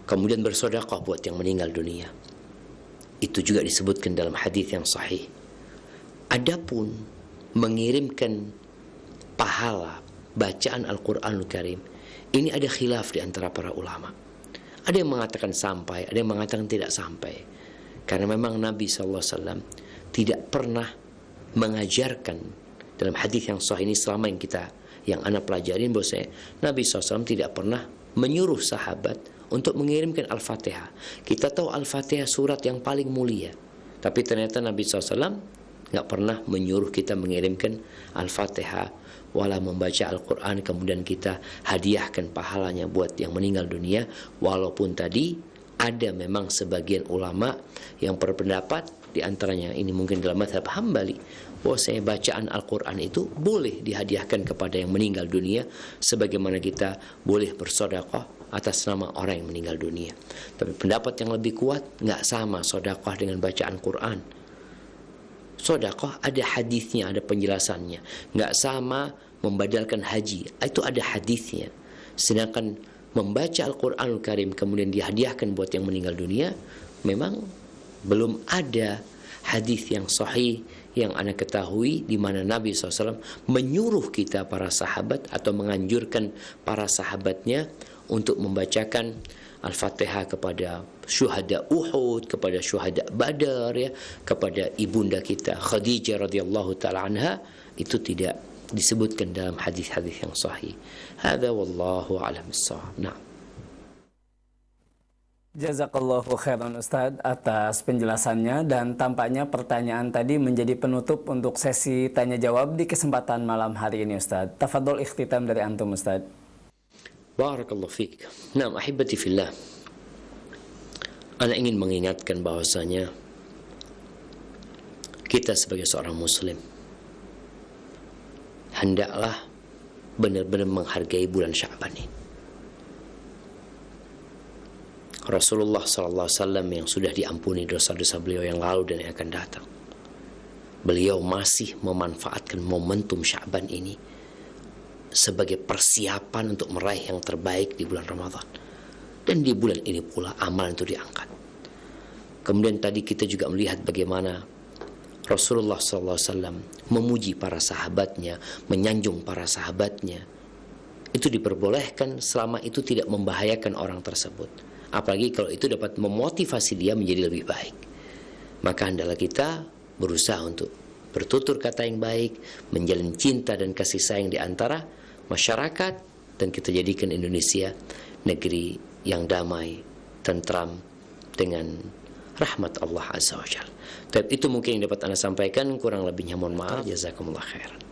kemudian bersedekah buat yang meninggal dunia. Itu juga disebutkan dalam hadis yang sahih. Adapun mengirimkan pahala bacaan Al-Quranul Karim, ini ada khilaf di antara para ulama. Ada yang mengatakan sampai, ada yang mengatakan tidak sampai. Karena memang Nabi SAW tidak pernah mengajarkan dalam hadis yang sahih ini, selama yang anak pelajarin, bahwasanya Nabi SAW tidak pernah menyuruh sahabat untuk mengirimkan Al-Fatihah. Kita tahu Al-Fatihah surat yang paling mulia, tapi ternyata Nabi SAW nggak pernah menyuruh kita mengirimkan Al-Fatihah wala membaca Al-Quran kemudian kita hadiahkan pahalanya buat yang meninggal dunia, walaupun tadi ada memang sebagian ulama yang berpendapat, di antaranya ini mungkin dalam mazhab Hambali, bahwasanya bacaan Al-Quran itu boleh dihadiahkan kepada yang meninggal dunia, sebagaimana kita boleh bersedekah atas nama orang yang meninggal dunia. Tapi pendapat yang lebih kuat, nggak sama sedekah dengan bacaan Quran. Sedekah ada hadisnya, ada penjelasannya. Nggak sama membadalkan haji, itu ada hadisnya. Sedangkan membaca Al-Quranul Karim kemudian dihadiahkan buat yang meninggal dunia, memang belum ada hadis yang sahih yang Anda ketahui di mana Nabi SAW menyuruh kita para sahabat atau menganjurkan para sahabatnya untuk membacakan Al-Fatihah kepada syuhada Uhud, kepada syuhada Badar, ya, kepada ibunda kita Khadijah radhiyallahu taala anha. Itu tidak disebutkan dalam hadis-hadis yang sahih. Hadza wallahu a'lam bissawab. Nah. Jazakallahu khairan Ustadz atas penjelasannya, dan tampaknya pertanyaan tadi menjadi penutup untuk sesi tanya jawab di kesempatan malam hari ini Ustadz. Tafadhol ikhtitam dari antum Ustadz. Barakallahu fiik. Nah, ahibati fillah. Ana ingin mengingatkan bahwasanya kita sebagai seorang muslim hendaklah benar-benar menghargai bulan Sya'ban ini. Rasulullah SAW yang sudah diampuni dosa-dosa beliau yang lalu dan yang akan datang, beliau masih memanfaatkan momentum Sya'ban ini sebagai persiapan untuk meraih yang terbaik di bulan Ramadan. Dan di bulan ini pula amalan itu diangkat. Kemudian tadi kita juga melihat bagaimana Rasulullah SAW memuji para sahabatnya, menyanjung para sahabatnya. Itu diperbolehkan selama itu tidak membahayakan orang tersebut. Apalagi kalau itu dapat memotivasi dia menjadi lebih baik. Maka hendaklah kita berusaha untuk bertutur kata yang baik, menjalin cinta dan kasih sayang di antara masyarakat, dan kita jadikan Indonesia negeri yang damai, tentram, dengan rahmat Allah Azza wa Jalla. Tapi itu mungkin yang dapat Anda sampaikan, kurang lebihnya mohon maaf. Jazakumullah khairan.